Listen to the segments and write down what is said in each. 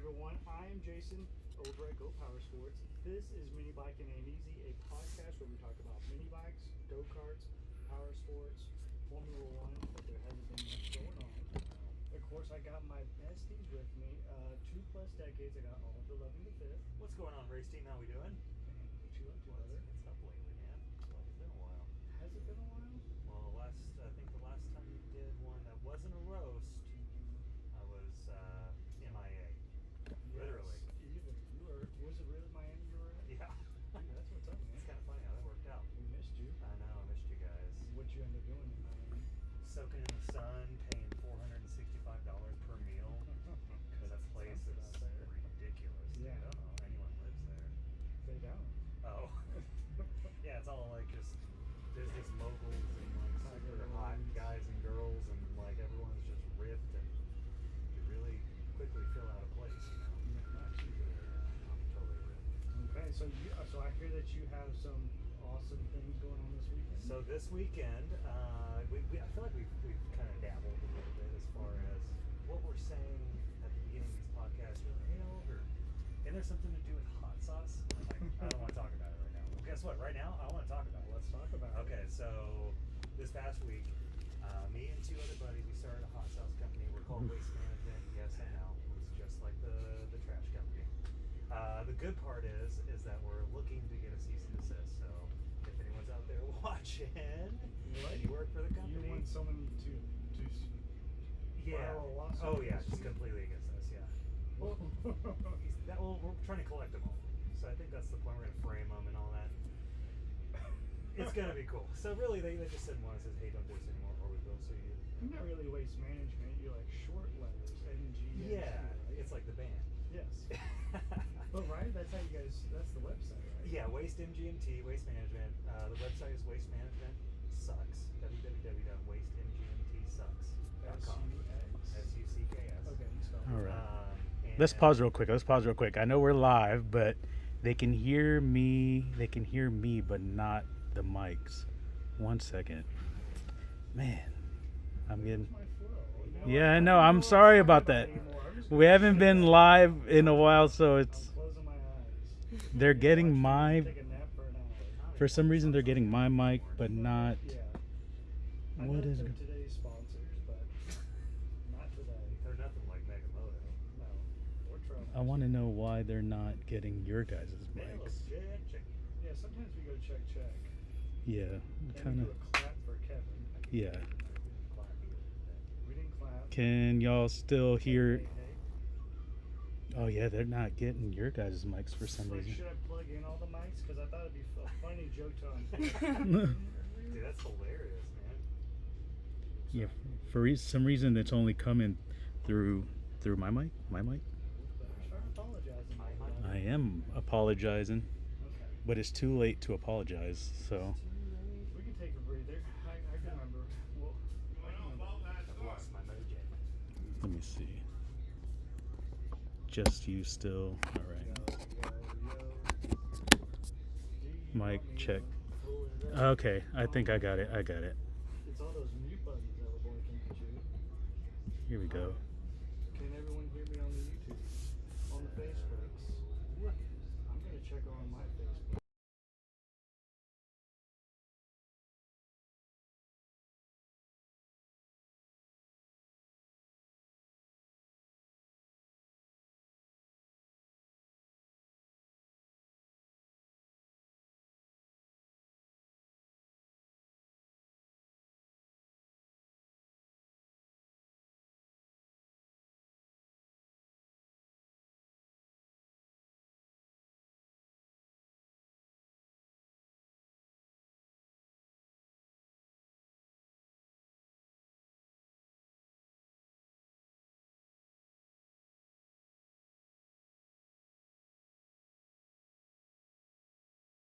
everyone. I am Jason over at Go Power Sports. This is Minibike and Ain't Easy, a podcast where we talk about mini bikes, go-karts, power sports, Formula One, but there hasn't been much going on. Of course, I got my besties with me. 2+ decades. I got all of the love and the fifth. What's going on, race team? How we doing? Man, what you up to, brother? What's up lately, man? Well, it's been a while. Has it been a while? Well, I think the last time you did one that wasn't a roast, I was MIA. Literally. Was it really Miami you were at? Yeah. Dude, that's what's up, man. It's kind of funny how that worked out. We missed you. I know, I missed you guys. What you end up doing in Miami? Soaking in the sun, paying $465 per meal. Because that place is ridiculous. Yeah. I don't know if anyone lives there. They don't. Oh. Yeah, it's all like just business moguls and like super hot guys and girls, and like everyone's just ripped, and you really quickly fill out a place, you know. Yeah, I'm totally ripped. Okay, so I hear that you have some awesome things going on this weekend. So this weekend, I feel like we've kind of dabbled a little bit as far as what we're saying at the beginning of these podcasts. We're like, and there's something to do with hot sauce. I'm like, I don't want to talk about it right now. Well, guess what? Right now, I want to talk about it. Let's talk about it. Okay, so this past week, me and 2 other buddies, we started a hot sauce company. We're called Waste Management. Yes, I know. It's just like the trash company. The good part is that we're looking to get a cease and desist. So if anyone's out there watching, and you work for the company, You want someone to file a lawsuit? Oh yeah, just completely against us. Yeah. Well, we're trying to collect them all. So I think that's the point. We're gonna frame them and all that. It's gonna be cool. So really, they just said one says, "Hey, don't do this anymore, or we will sue you." You're not really waste management. You're like short letters, NG. Yeah, right? it's like the band. Yes. But right, that's how you guys. That's the website, right? Yeah, Waste MGMT, Waste Management. The website is Waste Management Sucks. www.wastemgmtsucks.com. SUCKS. Okay, you spelled All it. right. Let's pause real quick. I know we're live, but they can hear me. They can hear me, but not the mics. 1 second. Man, I'm getting. My flow. Yeah, I know. I'm sorry about that. We haven't been live in a while, so it's. I'm closing my eyes. They're getting my. Take a nap for an hour. For some reason, they're getting my mic, but not. Yeah. I What know is they're it? today's sponsors, but not today. They're nothing like Megamoto. No. Or Trump. I want to know why they're not getting your guys' mics. Yeah, sometimes we go check. Yeah, And kind we of. do a clap for Kevin. Yeah. We didn't clap. Can y'all still hear? Hey. Oh yeah, they're not getting your guys' mics for some Like, reason. should I plug in all the mics? Because I thought it'd be a funny joke to Dude, that's hilarious, man. Yeah, for some reason it's only coming through my mic. My mic. Start apologizing. My mic? I am apologizing, Okay. but it's too late to apologize. So We can take a breather. I can remember. Well, I can remember. I've lost my mojo. let me see. Just you still. All right. Yo. Mic check. Okay, I think I got it. It's all those mute buttons that were blinking at you. Here we go. Can everyone hear me on the YouTube? On the Facebooks? I'm going to check on my Facebook.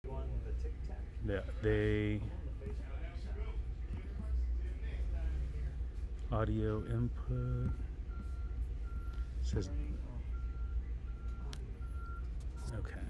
You on the Tic Tac? Yeah, they audio input says okay.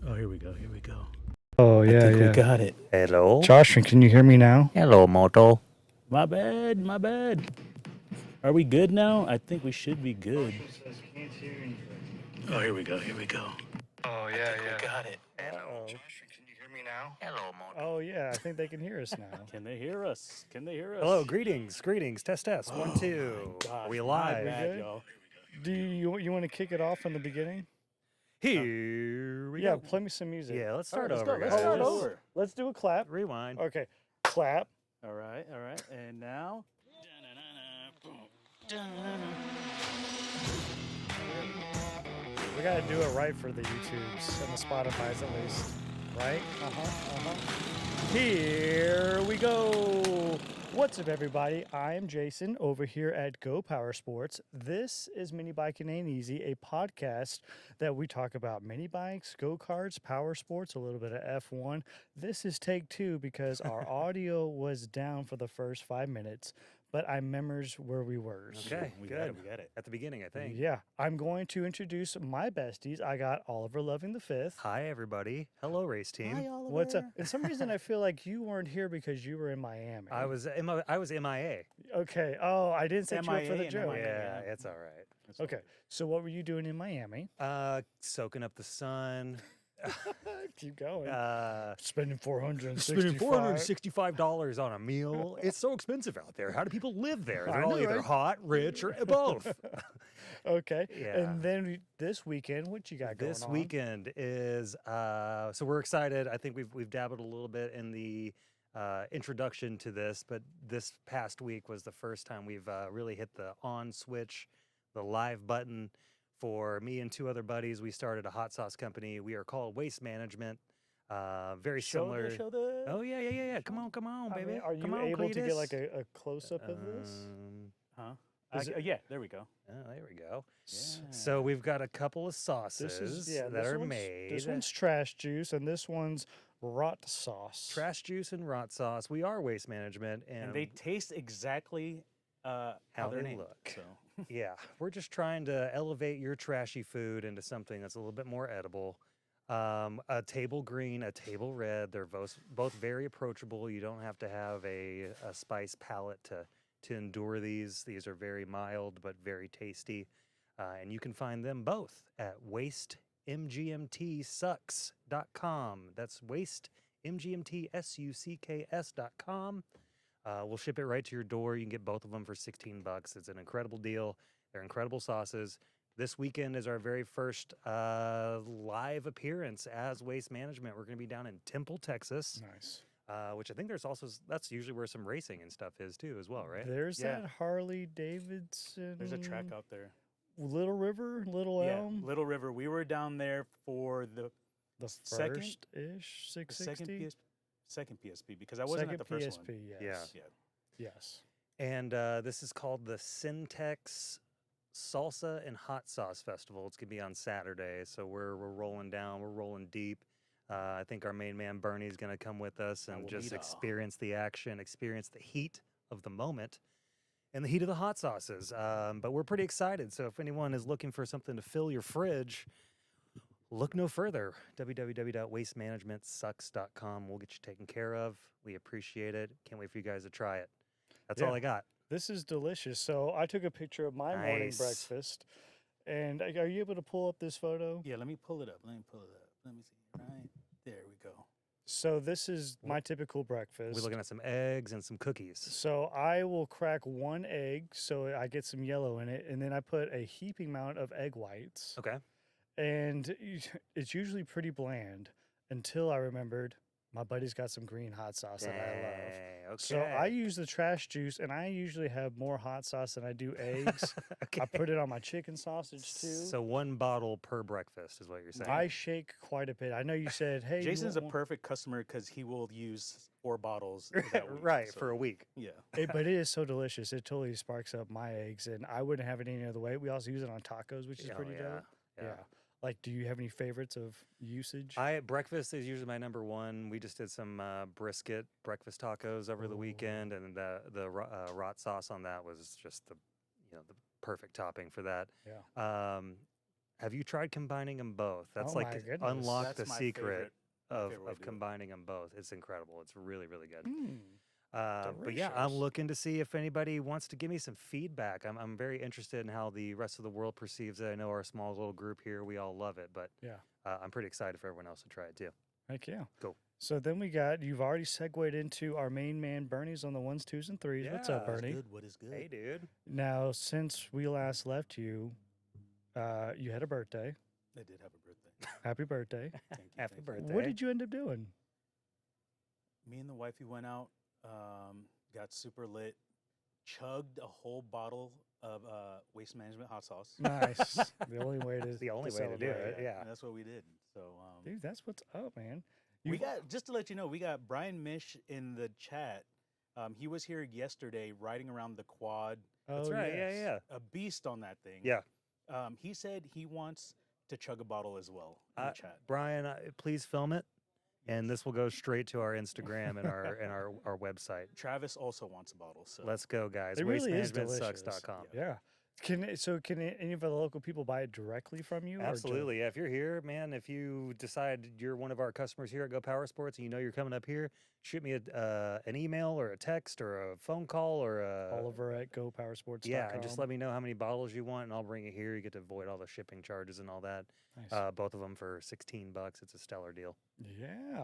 Oh, here we go. Here we go. Oh, I think we got it. Hello. Josh, can you hear me now? Hello, Moto. My bad. My bad. Are we good now? I think we should be good. Says can't hear anything. Oh, here we go. Here we go. Oh, I think we got it. Hello. Josh, can you hear me now? Hello, Moto. Oh, yeah, I think they can hear us now. Can they hear us? Can they hear us? Hello, greetings. Test. Oh, 1, 2. my gosh, Are we my live? bad, good? y'all. Do you want to kick it off from the beginning? Here we Yeah, go. play me some music. Yeah, let's All right, start let's over, go. guys. Let's start let's- over. Let's do a clap. Rewind. Okay, clap. All right. And now. We gotta do it right for the YouTubes and the Spotify's at least, right? Here we go. What's up, everybody? I'm Jason over here at Go Power Sports. This is Mini Biking Ain't Easy, a podcast that we talk about mini bikes, go karts, power sports, a little bit of F1. This is take 2 because our audio was down for the first 5 minutes, but I remembers where we were. Okay, we good. got it. We got it. At the beginning, I think. Yeah, I'm going to introduce my besties. I got Oliver Loving the Fifth. Hi, everybody. Hello, race team. Oliver. What's up? And some reason I feel like you weren't here because you were in Miami. I was MIA. Okay. Oh, I didn't set you up for MIA the and joke. MIA. Yeah, it's all right. That's Okay. So what were you doing in Miami? Soaking up the sun. Keep going. Spending Spending $465 on a meal. It's so expensive out there. How do people live there? I They're all know, either right? hot, rich, or both. Okay. Yeah. And then this weekend, what you got going on? This weekend is so we're excited. I think we've dabbled a little bit in the introduction to this, but this past week was the first time we've really hit the on switch, the live button. For me and 2 other buddies, we started a hot sauce company. We are called Waste Management. Very similar. Show the. Oh yeah. Come on, I baby. mean, are you Come on, able to get Cletus. like a close up of this? Huh? Is it- Yeah. There we go. Oh, there we go. Yeah. So we've got a couple of sauces This is that this are one's- made. This one's trash juice, and this one's rot sauce. Trash juice and rot sauce. We are Waste Management, And they taste exactly how they're they named. look. So. Yeah, we're just trying to elevate your trashy food into something that's a little bit more edible. A table green, a table red. They're both very approachable. You don't have to have a spice palate to endure these. These are very mild but very tasty. And you can find them both at wastemgmtsucks.com. That's wastemgmtsucks.com. We'll ship it right to your door. You can get both of them for $16. It's an incredible deal. They're incredible sauces. This weekend is our very first live appearance as Waste Management. We're going to be down in Temple, Texas, Nice. which I think that's usually where some racing and stuff is too, as well, right? There's Yeah. that Harley Davidson. There's a track out there. Little River, Little Yeah, Elm. Little River. We were down there for the The second- first-ish second 660. second PSP because I wasn't Second at the first PSP, one. yes. Yeah. Yes. And this is called the Syntex Salsa and Hot Sauce Festival. It's gonna be on Saturday, so we're rolling down. We're rolling deep. I think our main man Bernie's gonna come with us and just Abuelita. experience the action, experience the heat of the moment, and the heat of the hot sauces. But we're pretty excited. So if anyone is looking for something to fill your fridge, look no further. www.wastemanagementsucks.com. We'll get you taken care of. We appreciate it. Can't wait for you guys to try it. That's all Yeah. I got. This is delicious. So I took a picture of my morning Nice. breakfast. And are you able to pull up this photo? Yeah, let me pull it up. Let me see. Right there we go. So this is my typical breakfast. We're looking at some eggs and some cookies. So I will crack 1 egg so I get some yellow in it, and then I put a heaping amount of egg whites. Okay. And it's usually pretty bland until I remembered my buddy's got some green hot sauce that I love. Dang, So I okay. use the trash juice, and I usually have more hot sauce than I do eggs. Okay. I put it on my chicken sausage too. So 1 bottle per breakfast is what you're saying. I shake quite a bit. I know you said, "Hey, you Jason's a want perfect customer because he will use 4 bottles that week. right, so, for a week. Yeah. But it is so delicious. It totally sparks up my eggs, and I wouldn't have it any other way. We also use it on tacos, which is Oh, pretty yeah, dope. yeah. Like, do you have any favorites of usage? Breakfast is usually my number 1. We just did some brisket breakfast tacos over the weekend, and the rot sauce on that was just the perfect topping for that. Yeah. Have you tried combining them both? That's Oh like my to goodness. unlock That's the my secret my of, favorite way to do it. combining them both. It's incredible. It's really, really good. But yeah, I'm Delicious. looking to see if anybody wants to give me some feedback. I'm very interested in how the rest of the world perceives it. I know our small little group here, we all love it, but Yeah. I'm pretty excited for everyone else to try it too. Heck yeah. Cool. So then you've already segued into our main man, Bernie's on the 1s, 2s, and 3s. What's up, Yeah. Bernie? Good. What is good? Hey, dude. Now, since we last left you, you had a birthday. I did have a birthday. Happy birthday. Thank you. Happy thank you. birthday. What did you end up doing? Me and the wifey went out, got super lit, chugged a whole bottle of Waste Management hot sauce. Nice. The only way to It's the only way to do celebrate. it. Yeah. That's what we did. So Dude, that's what's up, man. we You've- got, just to let you know, we got Brian Mish in the chat. He was here yesterday riding around the quad, That's Oh, right. yes. Yeah. a beast on that thing. Yeah. He said he wants to chug a bottle as well in the chat. Brian, please film it, and this will go straight to our Instagram and our website. Travis also wants a bottle. So Let's go, guys. It really is delicious. WasteManagementSucks.com. Yeah. Can any of the local people buy it directly from you? or do- Absolutely. Yeah. If you're here, man, if you decide you're one of our customers here at Go Power Sports and you know you're coming up here, shoot me an email or a text or a phone call or Oliver at GoPowerSports.com. yeah, and just let me know how many bottles you want, and I'll bring it here. You get to avoid all the shipping charges and all that. Nice. Both of them for $16. It's a stellar deal. Yeah.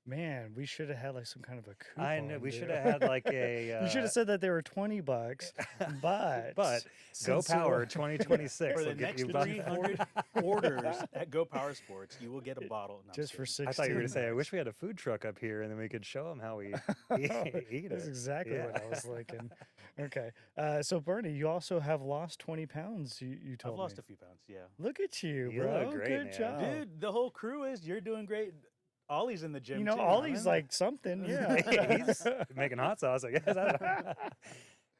Man, we should have had like some kind of a coupon. I know we dude. should have had like a. You should have said that they were $20, but But Go since Power 2026 for will the get next you about 300 orders at Go Power Sports, you will get a bottle. No, I'm just for kidding. 16. I thought you were going to say, I wish we had a food truck up here and then we could show them how we eat That's it. exactly what I Yeah. was thinking. Okay. So, Bernie, you also have lost 20 pounds, you told I've lost me. a few pounds. Yeah, Look at you, You bro. look great, Good man. job. dude, the whole crew is. You're doing great. Ollie's in the gym. You know, too. Ollie's like something. Yeah. He's making hot sauce, I guess.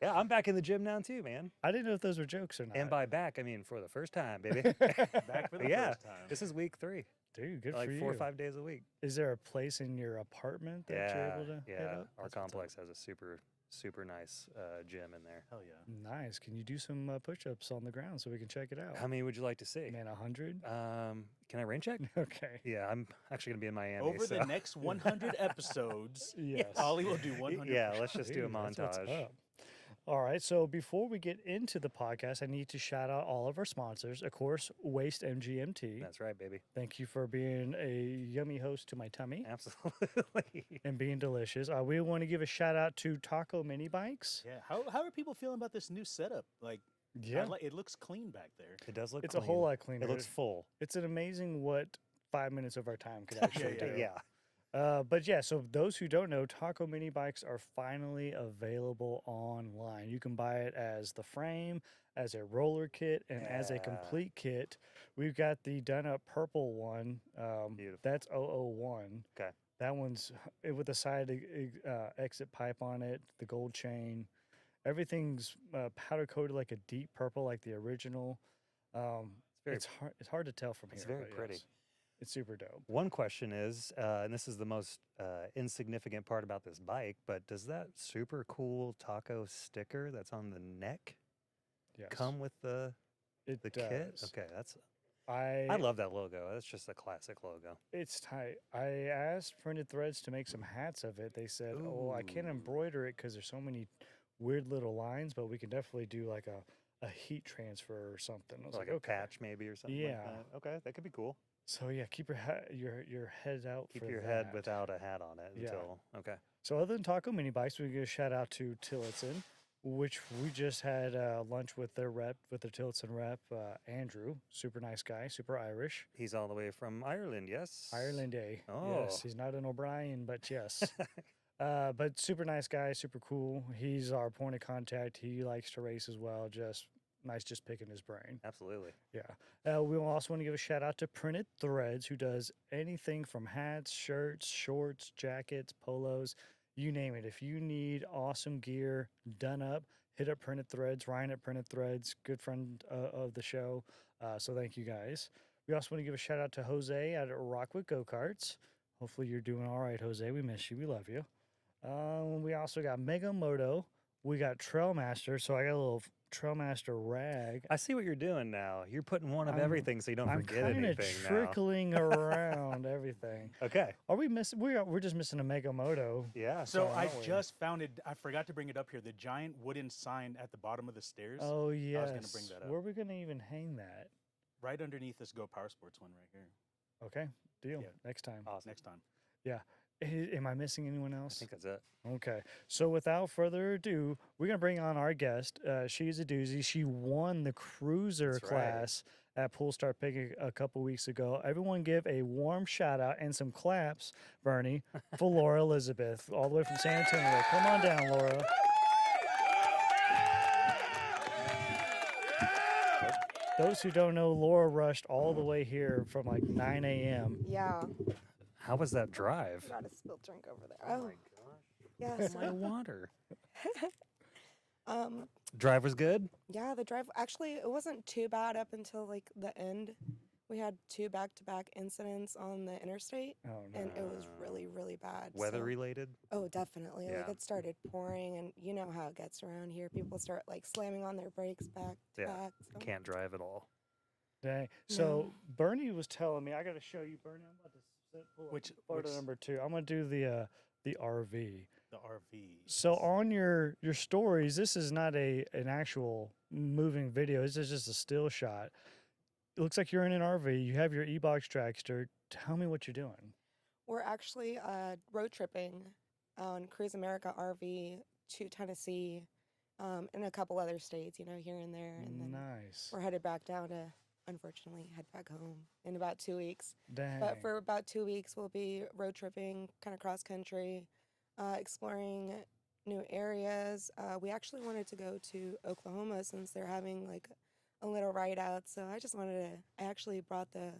Yeah, I'm back in the gym now too, man. I didn't know if those were jokes or not. And by back, I mean for the first time, baby. back for the Yeah, first time. this is week 3. Dude, good Like for 4 or you. 5 days a week. Is there a place in your apartment that you're able to hit yeah. up? Our That's what's complex has a super nice gym in there. Hell yeah. up. Nice. Can you do some push-ups on the ground so we can check it out? How many would you like to see? Man, 100? Can I rain check? Okay. Yeah, I'm actually gonna be in Miami. Over so. the next 100 episodes, Yes. Ollie will do 100. Yeah, let's just do a Dude, that's what's montage. up. All right, so before we get into the podcast, I need to shout out all of our sponsors. Of course, Waste MGMT. That's right, baby. Thank you for being a yummy host to my tummy Absolutely. and being delicious. We want to give a shout out to Taco Minibikes. Yeah. How are people feeling about this new setup? Like, Yeah, it looks clean back there. It does look. it's clean. a whole lot cleaner. It looks full. It's an amazing what 5 minutes of our time could actually yeah, do. Yeah. But yeah, so those who don't know, Taco Mini Bikes are finally available online. You can buy it as the frame, as a roller kit, and as a Yeah. complete kit. We've got the done up purple one. Beautiful. That's 001. Okay. That one's with the side exit pipe on it, the gold chain. Everything's powder coated like a deep purple, like the original. very- It's hard to tell from It's here. very but pretty. yes, it's super dope. One question is, and this is the most insignificant part about this bike, but does that super cool taco sticker that's on the neck Yes. come with the It kit? does. Okay, that's. I I love that logo. That's just a classic logo. It's tight. I asked Printed Threads to make some hats of it. They said, "Oh, I can't Ooh. embroider it because there's so many weird little lines, but we can definitely do like a heat transfer or something." I was Like like, a "Okay." patch maybe or something. Yeah. Like that. Okay, that could be cool. So yeah, keep your head out. Keep for your head that. without a hat on it Yeah. until. Okay. So other than Taco Mini Bikes, we give a shout out to Tillotson, which we just had lunch with their rep, with the Tillotson rep, Andrew. Super nice guy, super Irish. He's all the way from Ireland, yes? Ireland, Yes, Oh. he's not an O'Brien, but yes. But super nice guy, super cool. He's our point of contact. He likes to race as well. Just nice, just picking his brain. Absolutely. Yeah. We also want to give a shout out to Printed Threads, who does anything from hats, shirts, shorts, jackets, polos, you name it. If you need awesome gear done up, hit up Printed Threads. Ryan at Printed Threads, good friend of the show. So thank you guys. We also want to give a shout out to Jose at Rockwood Go Karts. Hopefully you're doing all right, Jose. We miss you. We love you. We also got Mega Moto, we got Trailmaster, so I got a little Trailmaster rag. I see what you're doing now. You're putting one of I'm- everything so you don't I'm forget kind of anything now. trickling around everything. Okay. Are we missing? We're just missing a Mega Moto. Yeah. So I aren't we? just found it. I forgot to bring it up here. The giant wooden sign at the bottom of the stairs, Oh yes. gonna bring that up. Where are we gonna even hang that? right underneath this Go Power Sports one right here. Okay, deal. Yeah. Next time. Awesome. Next time. Am I missing anyone I else? think that's it. Okay. So without further ado, we're going to bring on our guest. She's a doozy. She won the cruiser That's right. class at Pool Star Pig a couple weeks ago. Everyone give a warm shout out and some claps, Bernie, for Laura Elizabeth, all the way from San Antonio. Come on down, Laura. Those who don't know, Laura rushed all the way here from like 9 a.m. Yeah, How was that drive? got a spilled drink over there. Oh, yeah. My So, water. um, Drive was good. yeah, the drive actually it wasn't too bad up until like the end. We had 2 back-to-back incidents on the interstate, Oh, no. and it was really, really bad. Weather so- related. Oh, definitely. Yeah. Like it started pouring, and you know how it gets around here. People start like slamming on their brakes back to Yeah, back. So. Can't drive at all. Dang. So Bernie was telling me, I got to show you, Bernie. I'm about to pull up Which- photo which- number 2. I'm going to do the RV. The RV. So on your stories, this is not an actual moving video. This is just a still shot. It looks like you're in an RV. You have your e-box dragster. Tell me what you're doing. We're actually road tripping on Cruise America RV to Tennessee, and a couple other states, you know, here and there, and then Nice. we're headed back down to, unfortunately, head back home in about 2 weeks. Dang. But for about 2 weeks, we'll be road tripping, kind of cross country, exploring new areas. We actually wanted to go to Oklahoma since they're having like a little ride out. So I actually brought the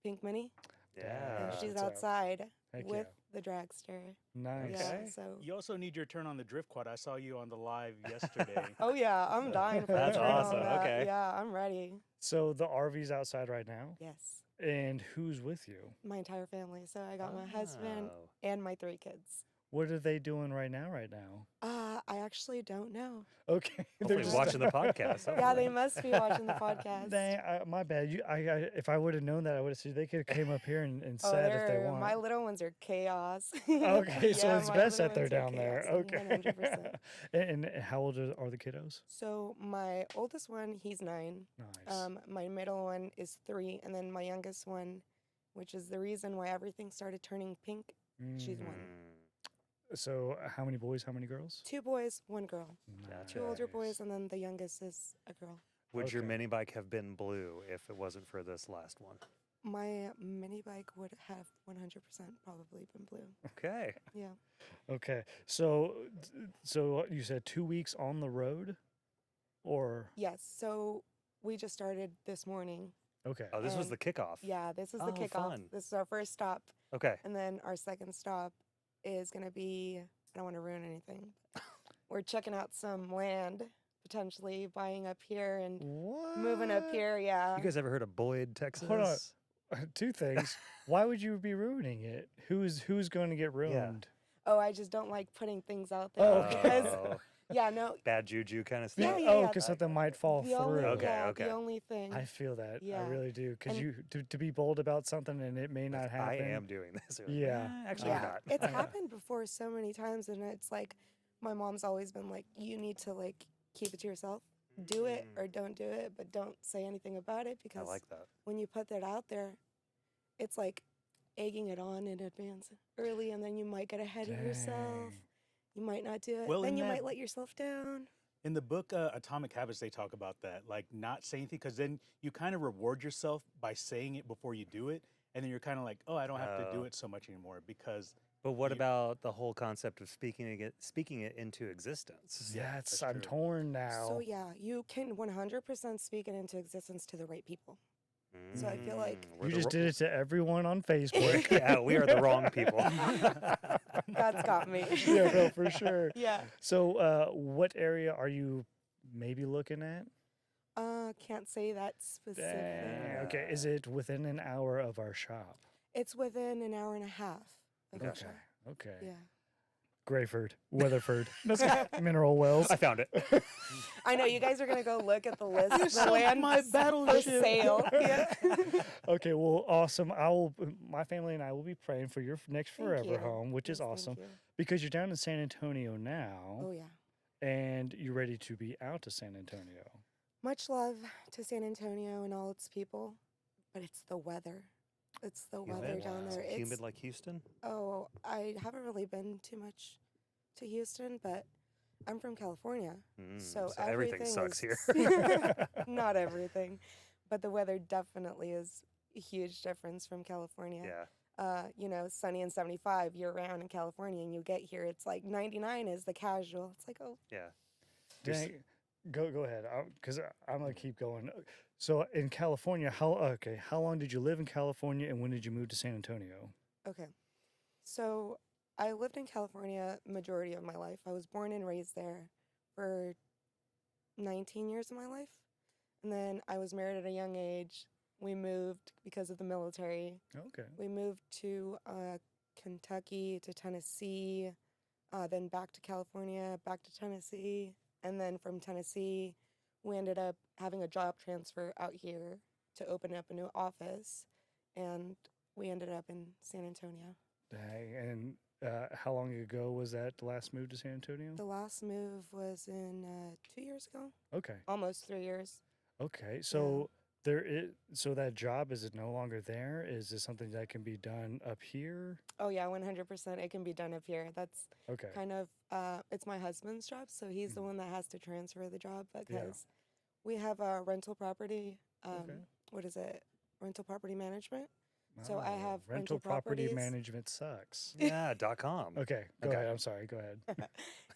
Pink Mini, Yeah. and she's That's up. outside Heck with yeah. the dragster. Nice. Yeah, Okay. so. You also need your turn on the drift quad. I saw you on the live yesterday. Oh yeah, I'm dying for a That's turn on awesome, that. okay. Yeah, I'm ready. So the RV's outside right now. Yes, And who's with you? my entire family. So I got my husband Oh. and my 3 kids. What are they doing right now? I actually don't know. Okay. Hopefully watching the podcast. Yeah, they hopefully. must be watching the podcast. Dang, my bad. If I would have known that, I would have said they could have came up here and said if they want. My little ones are chaos. Okay, so Yeah, it's my best little that they're ones are down there. chaos, Okay. 100%. and how old are the kiddos? So my oldest one, he's 9. Nice. My middle one is 3, and then my youngest one, which is the reason why everything started turning pink. She's 1. So how many boys? How many girls? 2 boys, 1 girl. Gotcha. 2 older Nice. boys, and then the youngest is a girl. Would your Okay. mini bike have been blue if it wasn't for this last one? My mini bike would have 100% probably been blue. Okay. Yeah. Okay. So you said 2 weeks on the road, or Yes. So we just started this morning. okay. Oh, this was the And- kickoff. Yeah, this is the Oh, kickoff. fun. This is our first stop. Okay. And then our second stop is going to be, I don't want to ruin anything. But we're checking out some land, potentially buying up here and moving up What? here. Yeah. You guys ever heard of Boyd, Texas? Hold on. 2 things. Why would you be ruining it? Who's going to get ruined? Oh, I just don't like putting things out there. Oh, okay. Because, Oh, yeah, no. bad juju kind of Yeah, stuff. yeah, Oh, yeah, because that- something might fall The only, through. Okay, yeah, okay. the only thing. I feel that. I Yeah. really do. Because And- to be bold about something and it may not I happen. am doing this. You're like, Yeah. "Eh, actually, yeah, you're not. it's Yeah. happened before so many times, and it's like my mom's always been like, you need to like keep it to yourself. Do it or don't do it, but don't say anything about it I because like that. when you put that out there, it's like egging it on in advance early, and then you might get ahead of yourself. Dang. You might not do it. Well, then in you that- might let yourself down. In the book Atomic Habits, they talk about that, like not saying anything, because then you kind of reward yourself by saying it before you do it, and then you're kind of like, oh, I don't have to do Oh. it so much anymore because But what You- about the whole concept of speaking it into existence? Yeah, that's I'm true. torn now. So yeah, you can 100% speak it into existence to the right people. So I feel like- We're You the just ro- did it to everyone on Facebook. Yeah, we are the wrong people. That's got me. Yeah, no, for sure. Yeah. So, what area are you maybe looking at? Can't say that specifically. Dang. Okay, is it within an hour of our shop? It's within an hour and a half of our Okay. shop. Okay. Yeah. Grayford, Weatherford, Mineral Wells. I found it. I know you guys are gonna go look at the list. The sunk land my for battleship. sale. Yeah. Okay, well, awesome. My family and I will be praying for your next Thank forever you. home, which is Yes, thank awesome you. because you're down in San Antonio now, Oh yeah. and you're ready to be out to San Antonio. Much love to San Antonio and all its people, but it's the weather. It's the weather down there. It's Humid like Houston? Oh, I haven't really been too much to Houston, but I'm from California, so everything sucks is, here. Not everything, but the weather definitely is a huge difference from California. Yeah. You know, sunny and 75 year round in California, and you get here, it's like 99 is the casual. It's like, oh, Yeah. Dang, go ahead, because I'm gonna keep going. So in California, how long did you live in California, and when did you move to San Antonio? okay. So I lived in California majority of my life. I was born and raised there for 19 years of my life. And then I was married at a young age. We moved because of the military. Okay. We moved to Kentucky, to Tennessee, then back to California, back to Tennessee. And then from Tennessee, we ended up having a job transfer out here to open up a new office. And we ended up in San Antonio. Dang, and how long ago was that the last move to San Antonio? The last move was in 2 years ago, Okay. almost 3 years. Okay. So so that job, is it no longer there? Is this something that can be done up here? Oh yeah, 100%. It can be done up here. That's Okay. kind of it's my husband's job, so he's the one that has to transfer the job because we have a rental property. Okay. What is it? Rental property management. So I Oh, have rental rental property properties. management sucks. Yeah, .com. Okay. Go Okay. ahead. I'm sorry. Go ahead.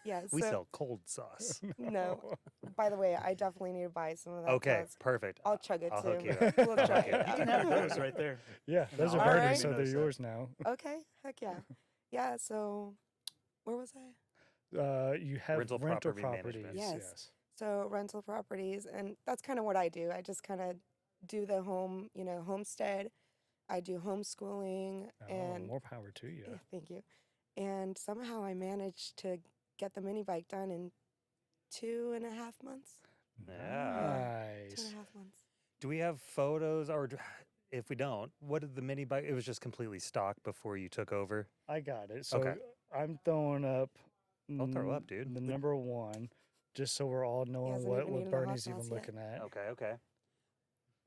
Yeah. We so sell cold sauce. no. By the way, I definitely need to buy some of that. Okay, sauce. perfect. I'll chug it I'll too. hook you up. We'll I'll try hook you it up. You can out. have those right there. Yeah, those are All burning, right. so they're yours now. Okay. Heck yeah. Yeah. So where was I? You have Rental rental property properties. management. Yes. So rental properties, and that's kind of what I do. I just kind of do the home, homestead. I do homeschooling, Oh, and more power to you. yeah, thank you. And somehow I managed to get the mini bike done in 2.5 months. Yeah. Nice. 2.5 months. Do we have photos, or if we don't, what did the mini bike? It was just completely stock before you took over. I got it. So Okay. I'm throwing up. I'll throw up, dude. The number one, just so we're all knowing hasn't what even eaten the hot Bernie's even sauce yet. looking at. Okay.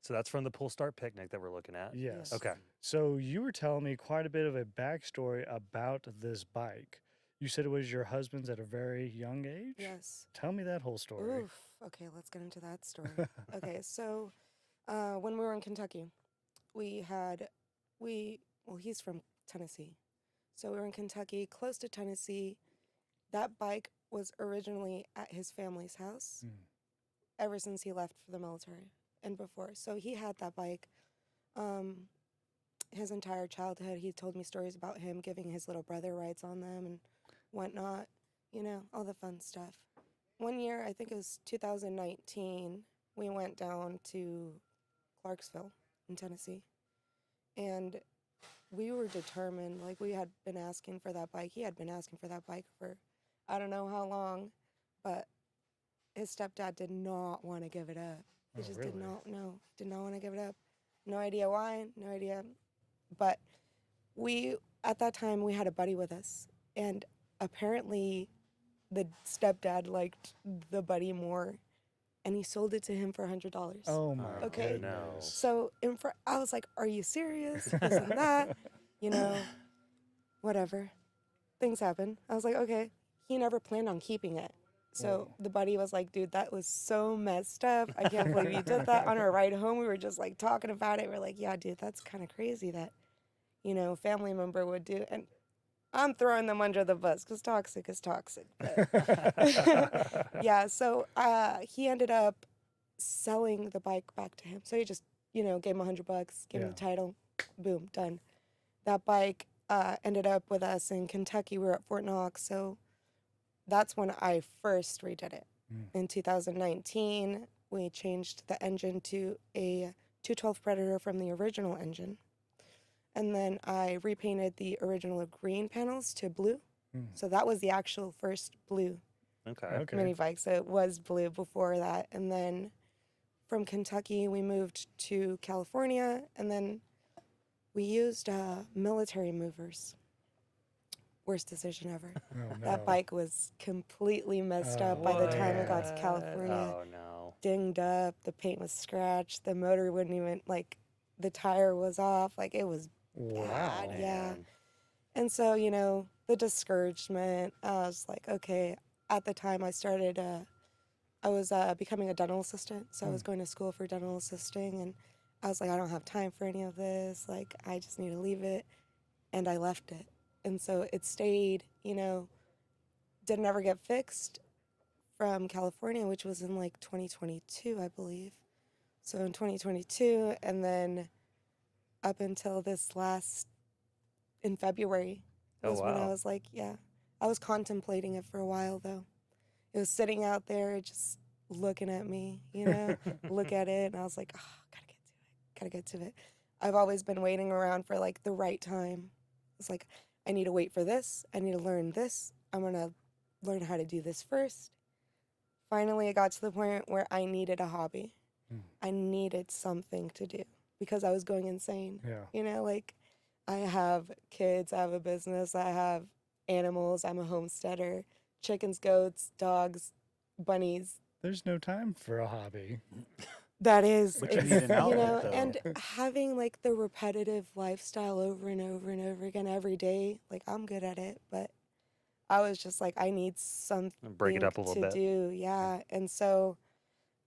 So that's from the Pull Start picnic that we're looking at. Yes. Okay. So you were telling me quite a bit of a backstory about this bike. You said it was your husband's at a very young age? Yes. Tell me that whole story. Oof. Okay, let's get into that story. Okay, so when we were in Kentucky, he's from Tennessee. So we were in Kentucky, close to Tennessee. That bike was originally at his family's house ever since he left for the military and before. So he had that bike his entire childhood. He told me stories about him giving his little brother rides on them and whatnot, all the fun stuff. One year, I think it was 2019, we went down to Clarksville in Tennessee. And we were determined, like we had been asking for that bike. He had been asking for that bike for I don't know how long, but his stepdad did not want to give it up. He just did really? not want to give it up. No idea why, no idea. But at that time, we had a buddy with us. And apparently the stepdad liked the buddy more, and he sold it to him for $100. Oh my Okay. goodness. So I was like, are you serious? This and that, whatever. Things happen. I was like, okay. He never planned on keeping it. So the buddy was like, dude, that was so messed up. I can't believe you did that. On our ride home, we were just like talking about it. We're like, yeah, dude, that's kind of crazy that, a family member would do. And I'm throwing them under the bus because toxic is toxic. But yeah, so he ended up selling the bike back to him. So he just, gave him $100, gave him the title, boom, done. That bike ended up with us in Kentucky. We were at Fort Knox, so that's when I first redid it. In 2019, we changed the engine to a 212 Predator from the original engine. And then I repainted the original green panels to blue. So that was the actual first blue Okay. Okay. mini bike. So it was blue before that. And then from Kentucky, we moved to California, and then we used military movers. Worst decision ever. Oh, no. That bike was completely messed up by the time it got to California. Oh no. Dinged up, the paint was scratched, the motor wouldn't even, like, the tire was off, like, it was Wow. bad, yeah. Man. And so, the discouragement, I was like, okay, at the time I started, I was becoming a dental assistant, so I was going to school for dental assisting, and I was like, I don't have time for any of this, like, I just need to leave it, and I left it. And so it stayed, didn't ever get fixed from California, which was in like 2022, I believe. So in 2022, and then up until in February, Oh, was when I wow. was like, yeah, I was contemplating it for a while though. It was sitting out there just looking at me, look at it, and I was like, oh, gotta get to it. I've always been waiting around for like the right time. It's like, I need to wait for this. I need to learn this. I'm going to learn how to do this first. Finally, it got to the point where I needed a hobby. I needed something to do because I was going insane. Yeah. Like I have kids, I have a business, I have animals, I'm a homesteader, chickens, goats, dogs, bunnies. There's no time for a hobby. That is, But you need an outlet, though. and having like the repetitive lifestyle over and over and over again every day, like I'm good at it, but I was just like, I need something Break it up a little to bit. do, yeah. And so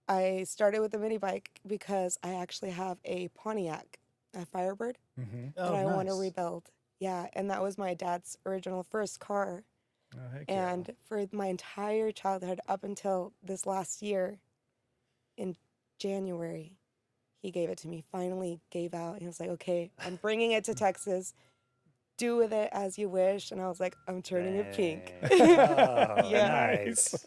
I started with a mini bike because I actually have a Pontiac, a Firebird, Mm-hmm. that I want to rebuild. Yeah, and that was my dad's original first car. Oh, heck yeah. And for my entire childhood up until this last year, in January, he gave it to me, finally gave out. He was like, okay, I'm bringing it to Texas. Do with it as you wish. And I was like, I'm turning it pink. Dang. Oh, Yeah. nice.